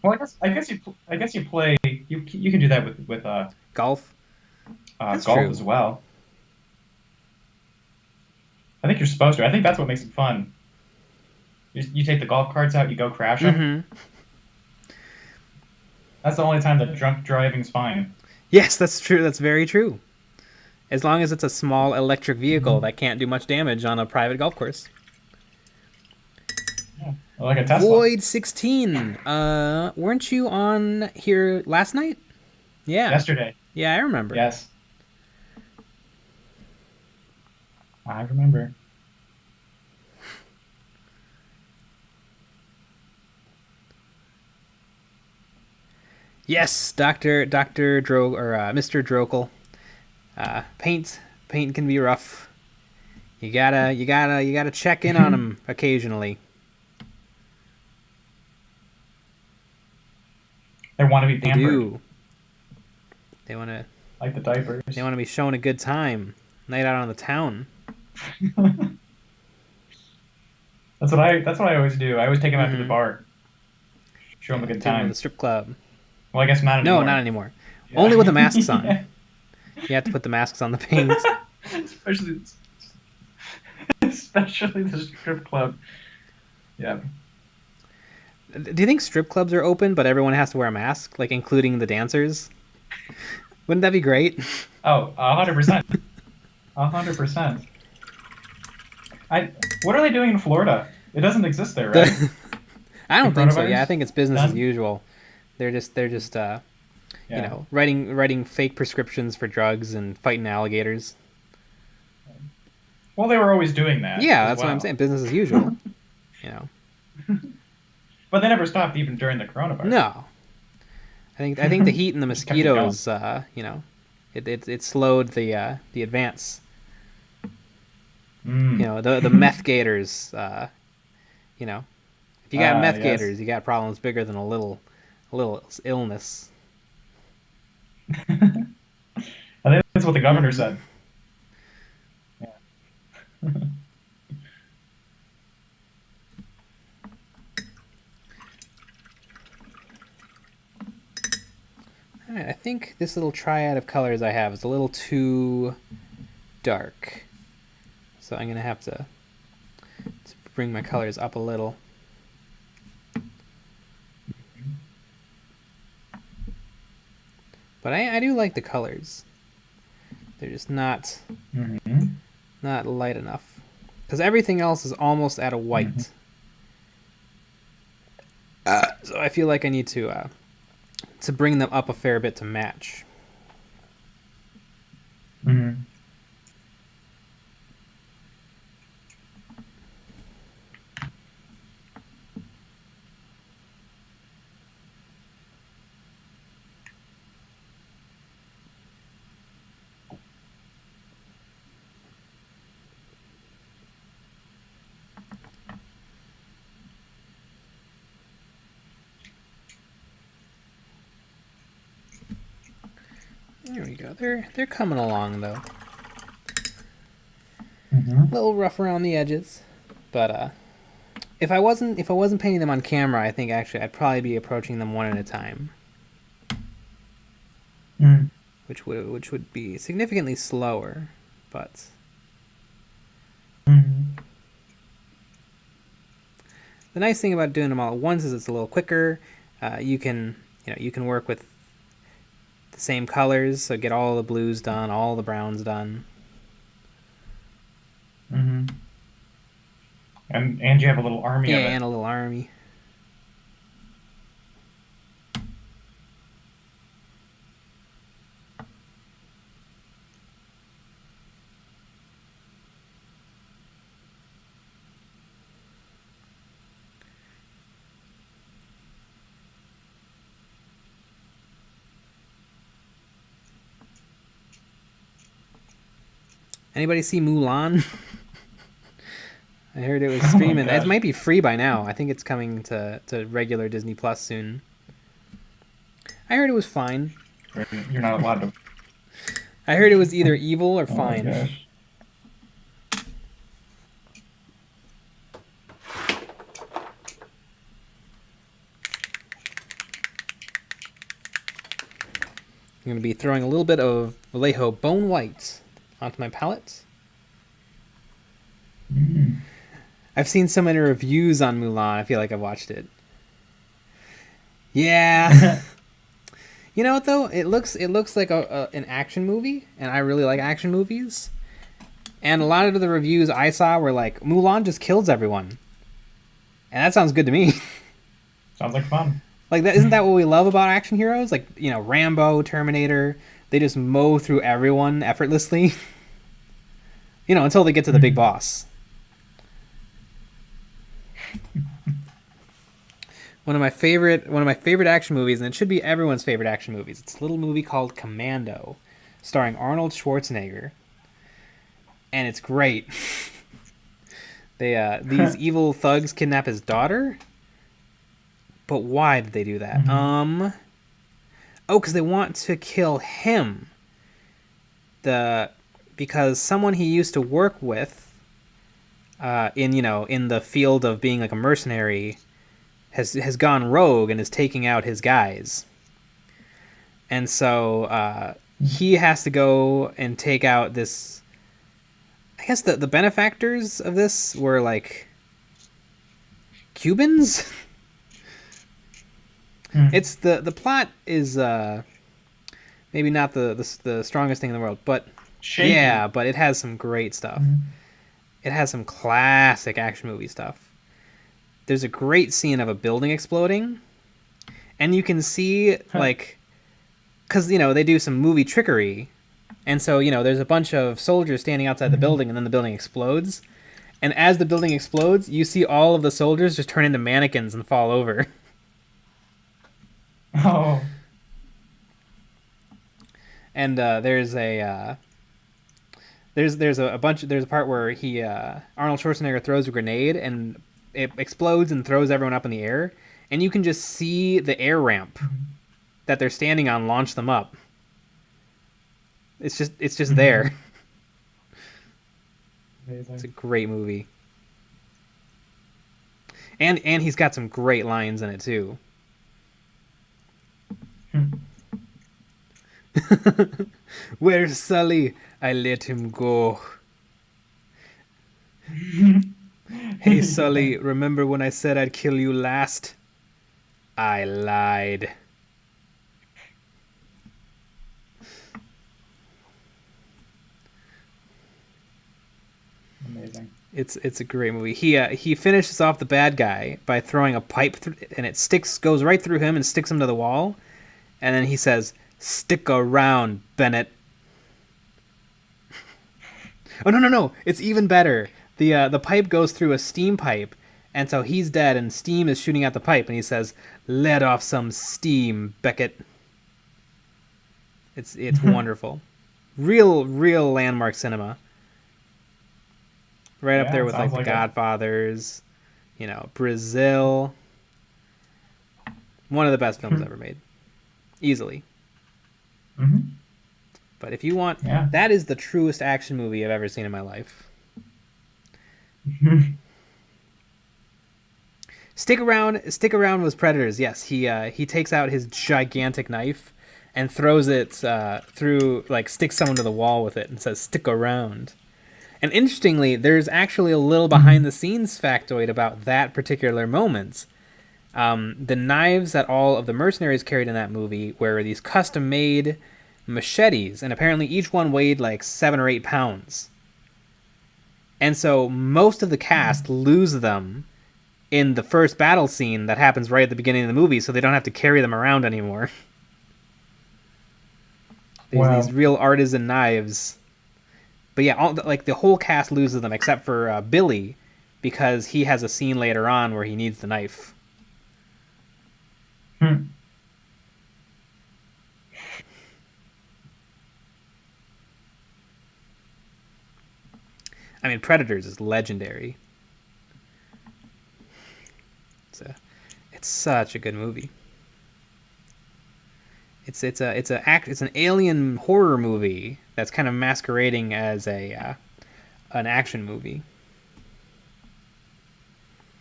A: Well, I guess you play. You can do that with
B: golf. That's
A: golf
B: true.
A: as well. I think you're supposed to. I think that's what makes it fun. You take the golf carts out, you go crash them.
B: Mm-hmm.
A: That's the only time that drunk driving's fine.
B: Yes, that's true. That's very true. As long as it's a small electric vehicle
A: Mhm.
B: that can't do much damage on a private golf course.
A: Yeah. Like a Tesla.
B: Void 16. Weren't you on here last night? Yeah.
A: Yesterday.
B: Yeah, I remember.
A: Yes, I remember.
B: Yes, Doctor Dro or Mr. Drokel. Paint can be rough. You gotta check in on them occasionally.
A: They want to be
B: They
A: pampered,
B: do. They wanna
A: like the diapers.
B: they wanna be shown a good time. Night out on the town.
A: That's what I always do. I always take them out to the
B: Mm-hmm.
A: bar, show them a
B: Yeah,
A: good
B: take them to the
A: time.
B: strip club.
A: Well, I guess not
B: No, not
A: anymore.
B: anymore. Only with the
A: Yeah.
B: masks on.
A: Yeah.
B: You have to put the masks on the paint.
A: Especially, especially the strip club. Yeah.
B: Do you think strip clubs are open, but everyone has to wear a mask, like including the dancers? Wouldn't that be great?
A: Oh, 100%. 100%. What are they doing in Florida? It doesn't exist there, right?
B: I
A: The
B: don't think so. Yeah, I
A: coronavirus?
B: think it's business as
A: Done?
B: usual. They're just
A: Yeah.
B: writing fake prescriptions for drugs and fighting alligators.
A: Well, they were always doing that
B: Yeah,
A: as
B: that's what I'm
A: well.
B: saying. Business as usual. You know.
A: But they never stopped even during the coronavirus.
B: No, I think the heat and the
A: Just kept it going.
B: mosquitoes, it slowed the advance.
A: Mm.
B: The meth gators. You know, if you got meth
A: Yes.
B: gators, you got problems bigger than a little illness.
A: I think that's what the governor
B: Mm-hmm.
A: said. Yeah.
B: All right, I think this little triad of colors I have is a little too dark, so I'm gonna have to bring my colors up a little. But I do like the colors. They're just not
A: Mhm.
B: light enough, because everything else is almost at a white. So I feel like I need to bring them up a fair bit to match.
A: Mhm.
B: There we go. They're coming along though.
A: Mhm.
B: A little rough around the edges, but if I wasn't painting them on camera, I think actually I'd probably be approaching them one at a time,
A: Mm.
B: which would be significantly slower, but
A: Mhm.
B: the nice thing about doing them all at once is it's a little quicker. You can work with the same colors, so get all the blues done, all the browns done.
A: Mhm. And you have a little army
B: Yeah,
A: of it.
B: and a little army. Anybody see Mulan? I heard it was
A: Oh my
B: streaming. It
A: gosh.
B: might be free by now. I think it's coming to regular Disney Plus soon. I heard it was fine.
A: You're not allowed to.
B: I heard it was either evil or
A: Oh my
B: fine.
A: gosh.
B: I'm going to be throwing a little bit of Vallejo Bone White onto my palette. I've seen so many reviews on Mulan, I feel like I've watched it. Yeah. You know what, though? It looks like an action movie, and I really like action movies. And a lot of the reviews I saw were like, Mulan just kills everyone. And that sounds good to me.
A: Sounds like fun.
B: Like, that, isn't that what we love about action heroes? Like, you know, Rambo, Terminator, they just mow through everyone effortlessly. You know, until they get to the big boss. One of my favorite action movies, and it should be everyone's favorite action movies. It's a little movie called Commando, starring Arnold Schwarzenegger. And it's great. These evil thugs kidnap his daughter. But why did they do that? Oh, because they want to kill him. Because someone he used to work with, in the field of being like a mercenary, has gone rogue and is taking out his guys. And so he has to go and take out this. I guess the benefactors of this were like Cubans. It's the plot is maybe not the strongest thing in the world, but
A: Shaky.
B: yeah, but it has some great stuff. It has some classic action movie stuff. There's a great scene of a building exploding, and you can see like, because they do some movie trickery, and so there's a bunch of soldiers standing outside the building, and then the building explodes, and as the building explodes, you see all of the soldiers just turn into mannequins and fall over.
A: Oh.
B: And there's a part where Arnold Schwarzenegger throws a grenade and it explodes and throws everyone up in the air, and you can just see the air ramp that they're standing on launch them up. It's just there.
A: Amazing.
B: It's a great movie. And he's got some great lines in it too. Where's Sully? I let him go. Hey Sully, remember when I said I'd kill you last? I lied.
A: Amazing.
B: It's a great movie. He finishes off the bad guy by throwing a pipe and it goes right through him and sticks him to the wall. And then he says, "Stick around, Bennett." Oh, no. It's even better. The pipe goes through a steam pipe, and so he's dead, and steam is shooting out the pipe, and he says, "Let off some steam, Beckett." It's wonderful. Real landmark cinema. Right up there with like The Godfathers, Brazil. One of the best films ever made. Easily. But if you want, that is the truest action movie I've ever seen in my life. Stick around was Predators. Yes, he takes out his gigantic knife and throws it through, like, sticks someone to the wall with it and says, "Stick around." And interestingly, there's actually a little behind the scenes factoid about that particular moment. The knives that all of the mercenaries carried in that movie were these custom-made machetes, and apparently each one weighed like 7 or 8 pounds. And so most of the cast lose them in the first battle scene that happens right at the beginning of the movie, so they don't have to carry them around anymore. There's these real artisan knives. But yeah, the whole cast loses them except for Billy, because he has a scene later on where he needs the knife. I mean, Predators is legendary. It's such a good movie. It's an alien horror movie that's kind of masquerading as an action movie.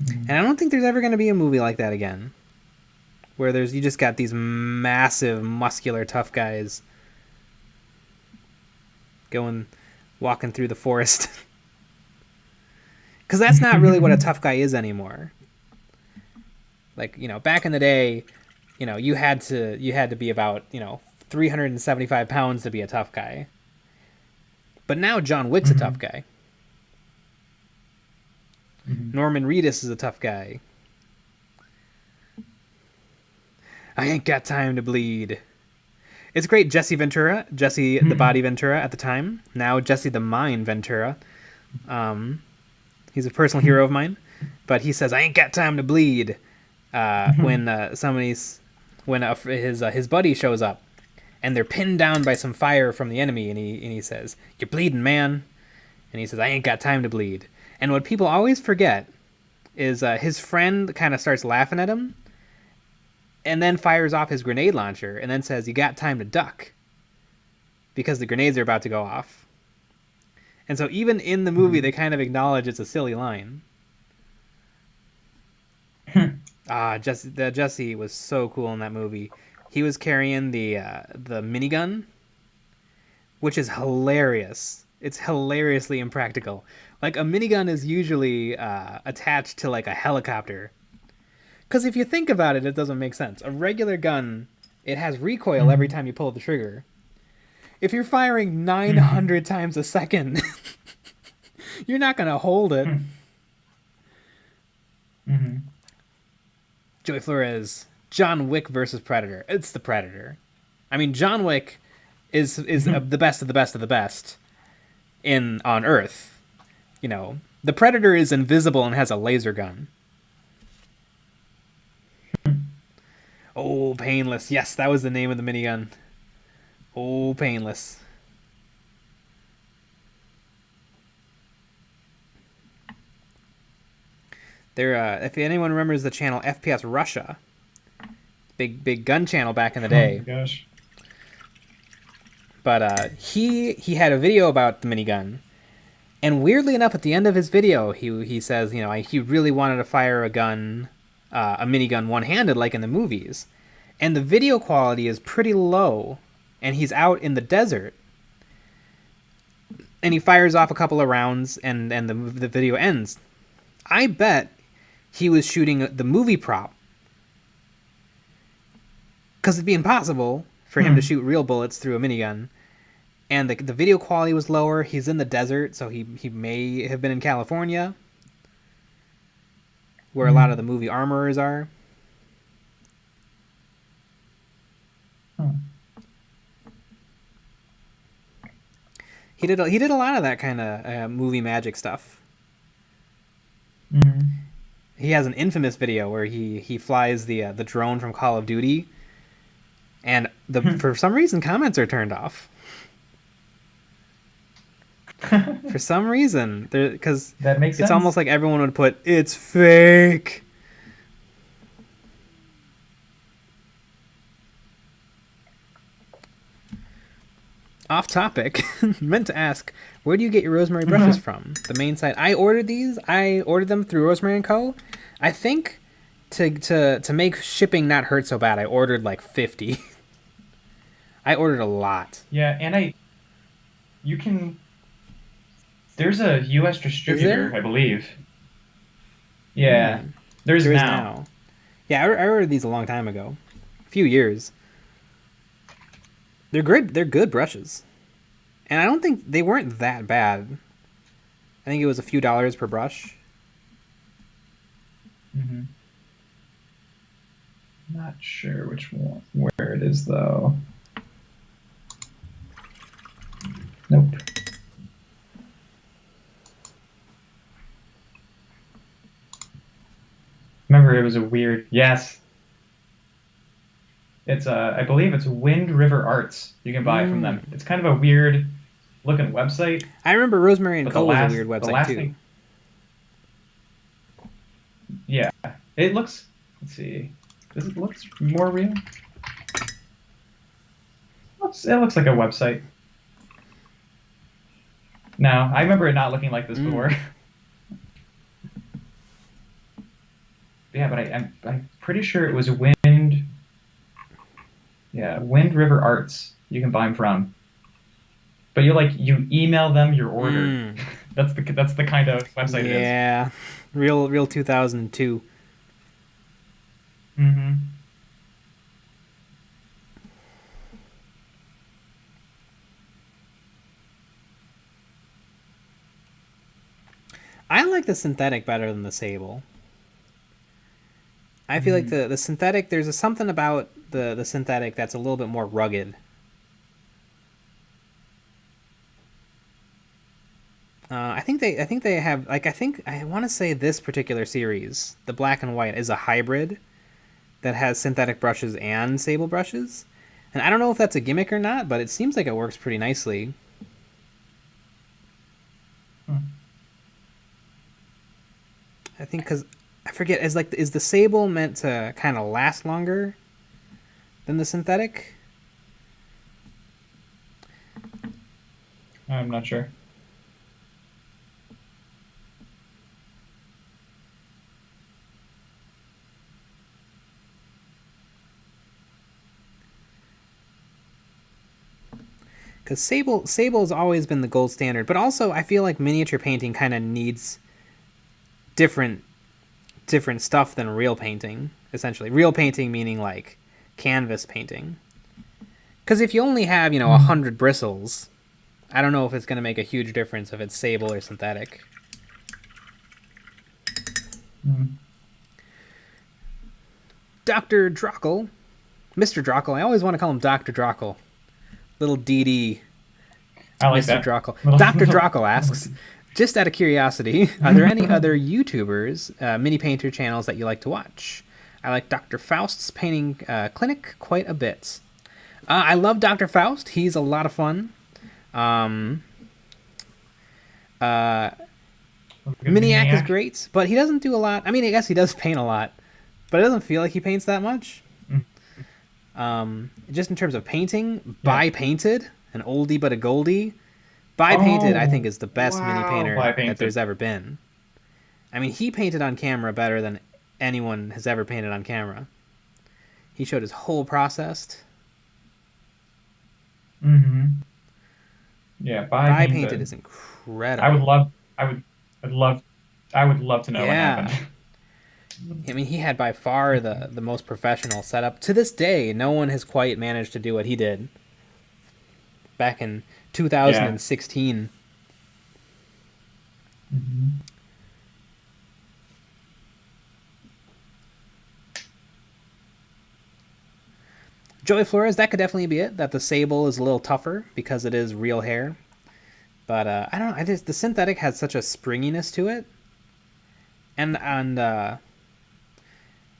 B: And I don't think there's ever going to be a movie like that again, where you just got these massive, muscular, tough guys walking through the forest. Because that's not really what a tough guy is anymore. Like, back in the day, you had to be about 375 pounds to be a tough guy. But now John Wick's a tough guy. Norman Reedus is a tough guy. I ain't got time to bleed. It's great. Jesse Ventura, Jesse the Body Ventura at the time. Now Jesse the Mind Ventura. He's a personal hero of mine. But he says, I ain't got time to bleed. When his buddy shows up and they're pinned down by some fire from the enemy, and he says, "You're bleeding, man," and he says, "I ain't got time to bleed." And what people always forget is his friend kind of starts laughing at him, and then fires off his grenade launcher, and then says, "You got time to duck," because the grenades are about to go off. And so even in the movie, they kind of acknowledge it's a silly line. Jesse was so cool in that movie. He was carrying the minigun, which is hilarious. It's hilariously impractical. Like, a minigun is usually attached to like a helicopter. Because if you think about it, it doesn't make sense. A regular gun, it has recoil every time you pull the trigger. If you're firing 900 times a second, you're not going to hold it. Joey Flores, John Wick versus Predator. It's the Predator. I mean, John Wick is the best of the best of the best on Earth. The Predator is invisible and has a laser gun. Oh, Painless. Yes, that was the name of the minigun. Oh, Painless. If anyone remembers the channel FPS Russia, big gun channel back in the day.
A: Oh my gosh.
B: But he had a video about the minigun, and weirdly enough, at the end of his video, he says, he really wanted to fire a minigun one-handed like in the movies, and the video quality is pretty low, and he's out in the desert, and he fires off a couple of rounds, and the video ends. I bet he was shooting the movie prop, because it'd be impossible for him to shoot real bullets through a minigun, and the video quality was lower. He's in the desert, so he may have been in California, where a lot of the movie armorers are. He did a lot of that kind of movie magic stuff. He has an infamous video where he flies the drone from Call of Duty, and for some reason comments are turned off. For some reason, because
A: that makes sense.
B: It's almost like everyone would put, "It's fake." Off topic, meant to ask, where do you get your rosemary brushes from? The main site. I ordered them through Rosemary & Co. I think to make shipping not hurt so bad, I ordered like 50. I ordered a lot.
A: Yeah, and there's a U.S. distributor, I believe. Yeah, there is now.
B: Yeah, I ordered these a long time ago. A few years. They're good. They're good brushes, and I don't think they weren't that bad. I think it was a few dollars per brush.
A: Not sure where it is though. Nope. Remember, it was a weird. Yes. It's I believe it's Wind River Arts. You can buy from them. It's kind of a weird looking website.
B: I remember Rosemary and
A: But
B: Co was a weird
A: the
B: website
A: last
B: too.
A: thing, yeah, it looks. Let's see. Does it looks more real? It looks like a website. No, I remember it not looking like this before. Yeah, but I'm pretty sure it was Wind. Yeah, Wind River Arts. You can buy them from. But you email them your order. That's the kind of website it is.
B: Yeah, real 2002.
A: Mm-hmm.
B: I like the synthetic better than the sable. I feel like the synthetic, there's something about the synthetic that's a little bit more rugged. I think they have, like, I want to say this particular series, the black and white, is a hybrid that has synthetic brushes and sable brushes. And I don't know if that's a gimmick or not, but it seems like it works pretty nicely. I think because I forget, is the sable meant to kind of last longer than the synthetic?
A: I'm not sure.
B: Because sable has always been the gold standard, but also I feel like miniature painting kind of needs different stuff than real painting. Essentially, real painting meaning like canvas painting. Because if you only have 100 bristles, I don't know if it's going to make a huge difference if it's sable or synthetic. Dr. Drockle, Mr. Drockle. I always want to call him Dr. Drockle. Little DD.
A: I like
B: Mr.
A: that.
B: Drockle. Dr. Drockle asks, just out of curiosity, are there any other YouTubers, mini painter channels that you like to watch? I like Dr. Faust's painting clinic quite a bit. I love Dr. Faust. He's a lot of fun. Miniac is great, but he doesn't do a lot. I mean, I guess he does paint a lot, but it doesn't feel like he paints that much. Just in terms of painting, By Painted, an oldie but a goldie. By Painted, I think, is the best mini painter that there's ever been. I mean, he painted on camera better than anyone has ever painted on camera. He showed his whole process.
A: Yeah,
B: By Painted is incredible.
A: I would love to know what happened.
B: I mean, he had by far the most professional setup. To this day, no one has quite managed to do what he did back in 2016. Joey Flores, that could definitely be it. That the sable is a little tougher because it is real hair. But I don't know. The synthetic has such a springiness to it, and the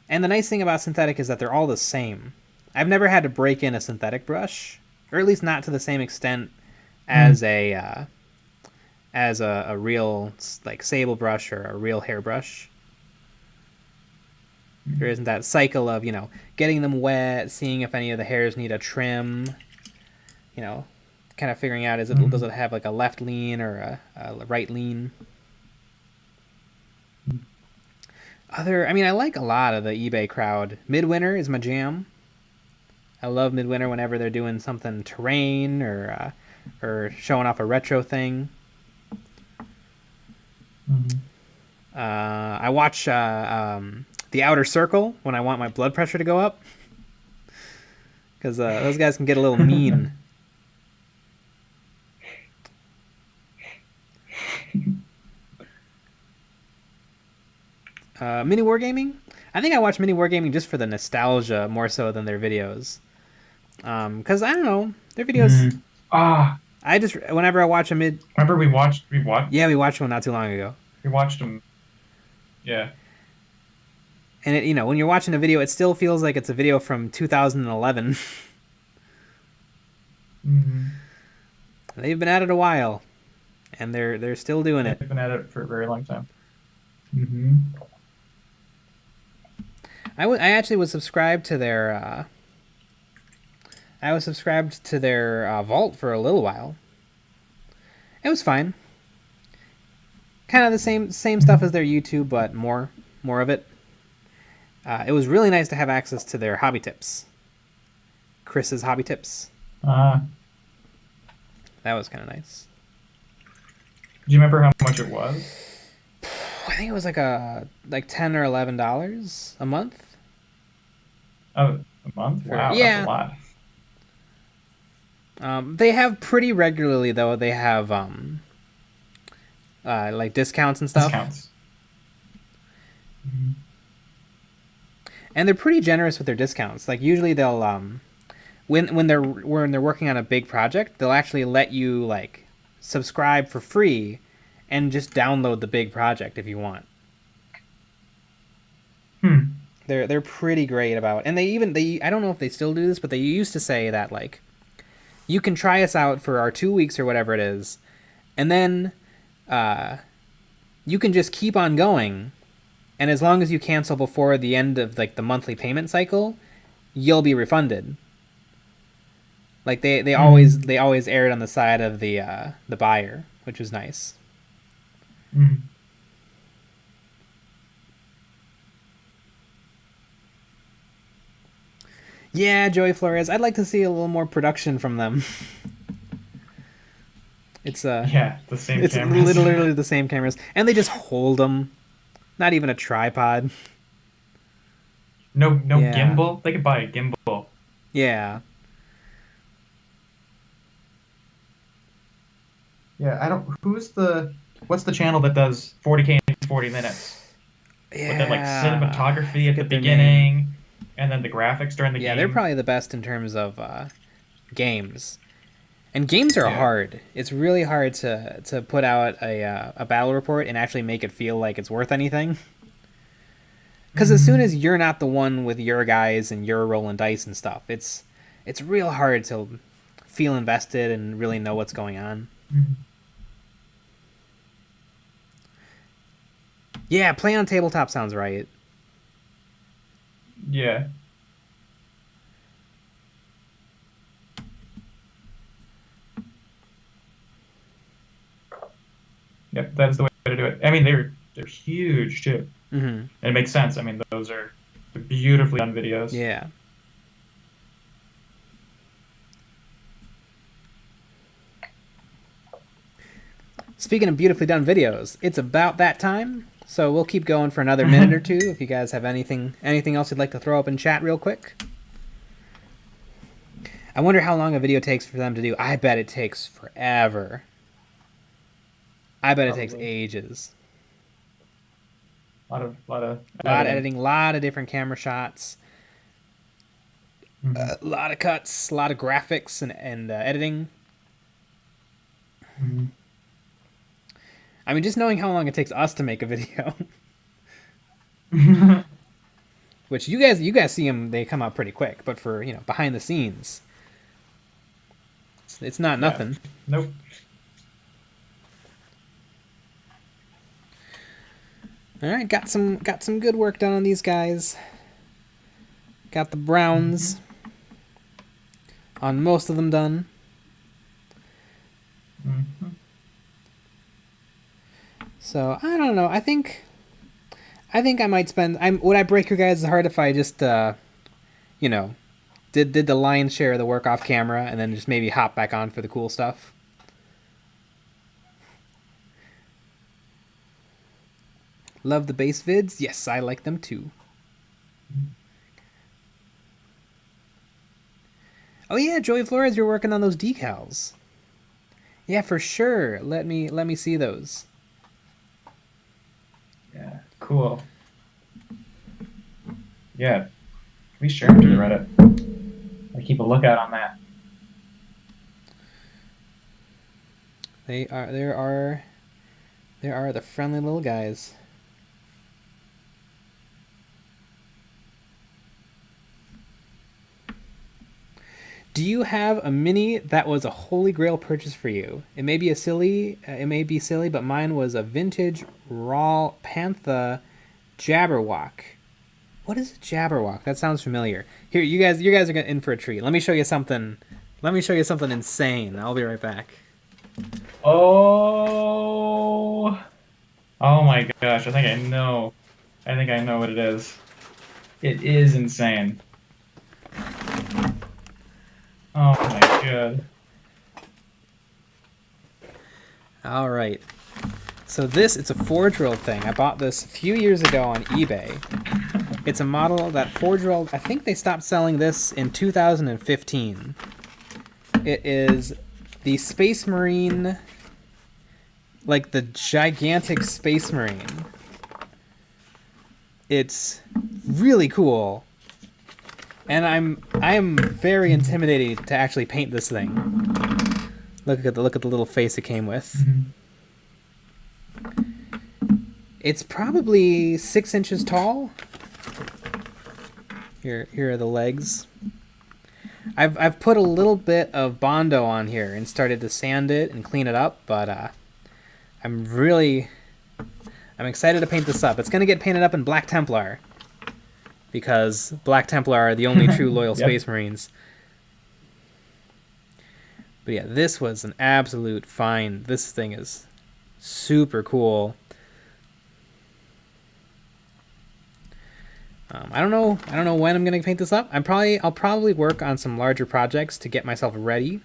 B: nice thing about synthetic is that they're all the same. I've never had to break in a synthetic brush, or at least not to the same extent as a real like sable brush or a real hairbrush. There isn't that cycle of getting them wet, seeing if any of the hairs need a trim, kind of figuring out does it have like a left lean or a right lean. I like a lot of the eBay crowd. Midwinter is my jam. I love Midwinter whenever they're doing something terrain or showing off a retro thing. I watch The Outer Circle when I want my blood pressure to go up, because those guys can get a little mean. Mini Wargaming? I think I watch Mini Wargaming just for the nostalgia more so than their videos. Because I don't know, their videos. I just whenever I watch a mid.
A: Remember we watched.
B: Yeah, we watched one not too long ago.
A: We watched them. Yeah.
B: And it, when you're watching a video, it still feels like it's a video from 2011. They've been at it a while, and they're still doing it.
A: They've been at it for a very long time. Mm-hmm.
B: I actually was subscribed to their vault for a little while. It was fine. Kind of the same stuff as their YouTube, but more of it. It was really nice to have access to their hobby tips. Chris's hobby tips. That was kind of nice.
A: Do you remember how much it was?
B: I think it was like $10 or $11 a month.
A: Oh, a month? Wow,
B: yeah.
A: That's a
B: lot. They have pretty regularly though. They have like discounts and stuff.
A: Discounts. Mm-hmm.
B: And they're pretty generous with their discounts. Like usually they'll when they're working on a big project, they'll actually let you like subscribe for free and just download the big project if you want. They're pretty great about it. And they I don't know if they still do this, but they used to say that like you can try us out for our 2 weeks or whatever it is, and then you can just keep on going, and as long as you cancel before the end of like the monthly payment cycle, you'll be refunded. Like they always erred on the side of the buyer, which was nice. Yeah, Joey Flores. I'd like to see a little more production from them. It's
A: the same.
B: It's
A: cameras.
B: literally the same cameras, and they just hold them. Not even a tripod.
A: No gimbal. They could buy a gimbal.
B: Yeah.
A: Yeah, I don't. What's the channel that does 40K in 40 minutes?
B: Yeah.
A: With that like cinematography at the beginning, and then the graphics during the game.
B: Yeah, they're probably the best in terms of games. And games are hard. It's really hard to put out a battle report and actually make it feel like it's worth anything. Because as soon as you're not the one with your guys and you're rolling dice and stuff, it's real hard to feel invested and really know what's going on. Yeah, play on tabletop sounds right.
A: Yeah. Yep, that's the way to do it. I mean, they're huge too. And it makes sense. I mean, those are beautifully done videos.
B: Yeah. Speaking of beautifully done videos, it's about that time. So we'll keep going for another minute or two. If you guys have anything else you'd like to throw up in chat real quick. I wonder how long a video takes for them to do. I bet it takes forever. I bet it takes ages.
A: A lot of
B: editing, a lot of different camera shots, a lot of cuts, a lot of graphics and editing. I mean, just knowing how long it takes us to make a video, which you guys see them, they come out pretty quick. But for behind the scenes, it's not nothing.
A: Nope.
B: All right, got some good work done on these guys. Got the browns on most of them done. So I don't know. I think I might spend. Would I break your guys' heart if I just did the lion's share of the work off camera and then just maybe hop back on for the cool stuff? Love the base vids? Yes, I like them too. Oh yeah, Joey Flores, you're working on those decals. Yeah, for sure. Let me see those.
A: Yeah, cool. Yeah, please share them to the Reddit. I keep a lookout on that.
B: There are the friendly little guys. Do you have a mini that was a holy grail purchase for you? It may be silly, but mine was a vintage raw Panther Jabberwock. What is a Jabberwock? That sounds familiar. Here, you guys are in for a treat. Let me show you something. Let me show you something insane. I'll be right back.
A: Oh my gosh! I think I know. I think I know what it is. It is insane. Oh my god.
B: All right. So it's a Forge World thing. I bought this a few years ago on eBay. It's a model that Forge World, I think they stopped selling this in 2015. It is the Space Marine, like the gigantic Space Marine. It's really cool. And I am very intimidated to actually paint this thing. Look at the little face it came with. It's probably 6 inches tall. Here are the legs. I've put a little bit of Bondo on here and started to sand it and clean it up, but I'm excited to paint this up. It's gonna get painted up in Black Templar, because Black Templar are the only true loyal Space Marines. But yeah, this was an absolute find. This thing is super cool. I don't know when I'm gonna paint this up. I'll probably work on some larger projects to get myself ready,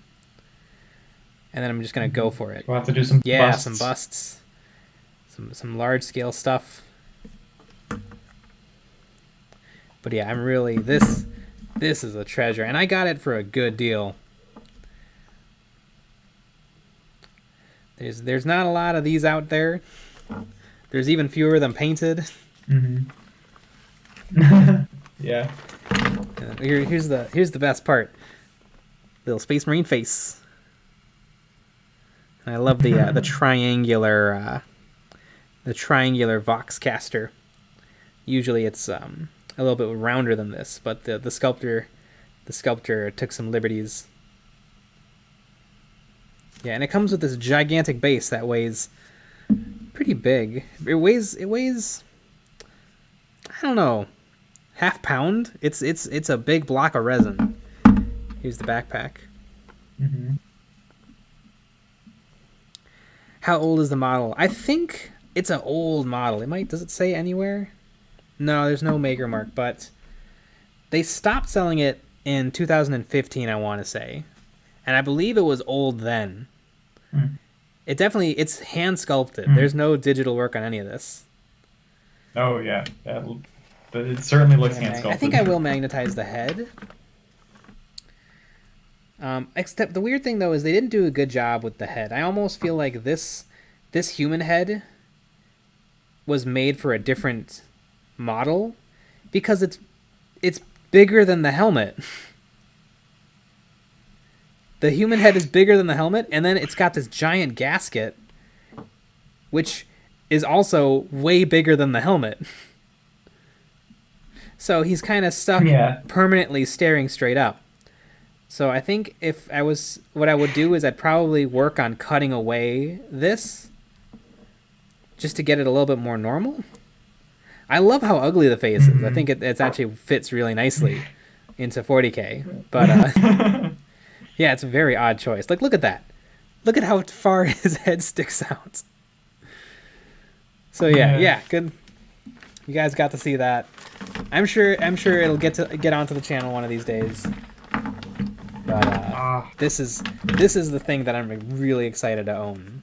B: and then I'm just gonna go for it.
A: We'll have to do some busts.
B: Some busts, some large scale stuff. But yeah, I'm really this is a treasure, and I got it for a good deal. There's not a lot of these out there. There's even fewer than painted.
A: Yeah.
B: Here's the best part. Little Space Marine face. And I love the triangular Vox caster. Usually it's a little bit rounder than this, but the sculptor took some liberties. Yeah, and it comes with this gigantic base that weighs pretty big. It weighs I don't know, half pound. It's a big block of resin. Here's the backpack. How old is the model? I think it's an old model. Does it say anywhere? No, there's no maker mark, but they stopped selling it in 2015, I want to say. And I believe it was old then. It's hand sculpted. There's no digital work on any of this.
A: Oh yeah, but it certainly looks hand sculpted.
B: I think I will magnetize the head. Except the weird thing though is they didn't do a good job with the head. I almost feel like this human head was made for a different model, because it's bigger than the helmet. The human head is bigger than the helmet, and then it's got this giant gasket, which is also way bigger than the helmet. So he's kind of stuck permanently staring straight up. So I think what I would do is I'd probably work on cutting away this just to get it a little bit more normal. I love how ugly the face is. I think it actually fits really nicely into 40K. But yeah, it's a very odd choice. Like, look at that. Look at how far his head sticks out. So yeah, good. You guys got to see that. I'm sure it'll get onto the channel one of these days. But this is the thing that I'm really excited to own.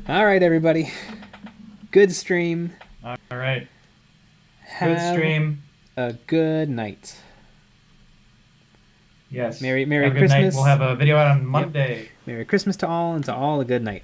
B: All right, everybody. Good stream.
A: All right. Good stream.
B: A good night.
A: Yes.
B: Merry
A: Have a good
B: Christmas.
A: night. We'll have a video out on Monday.
B: Yep. Merry Christmas to all, and to all a good night.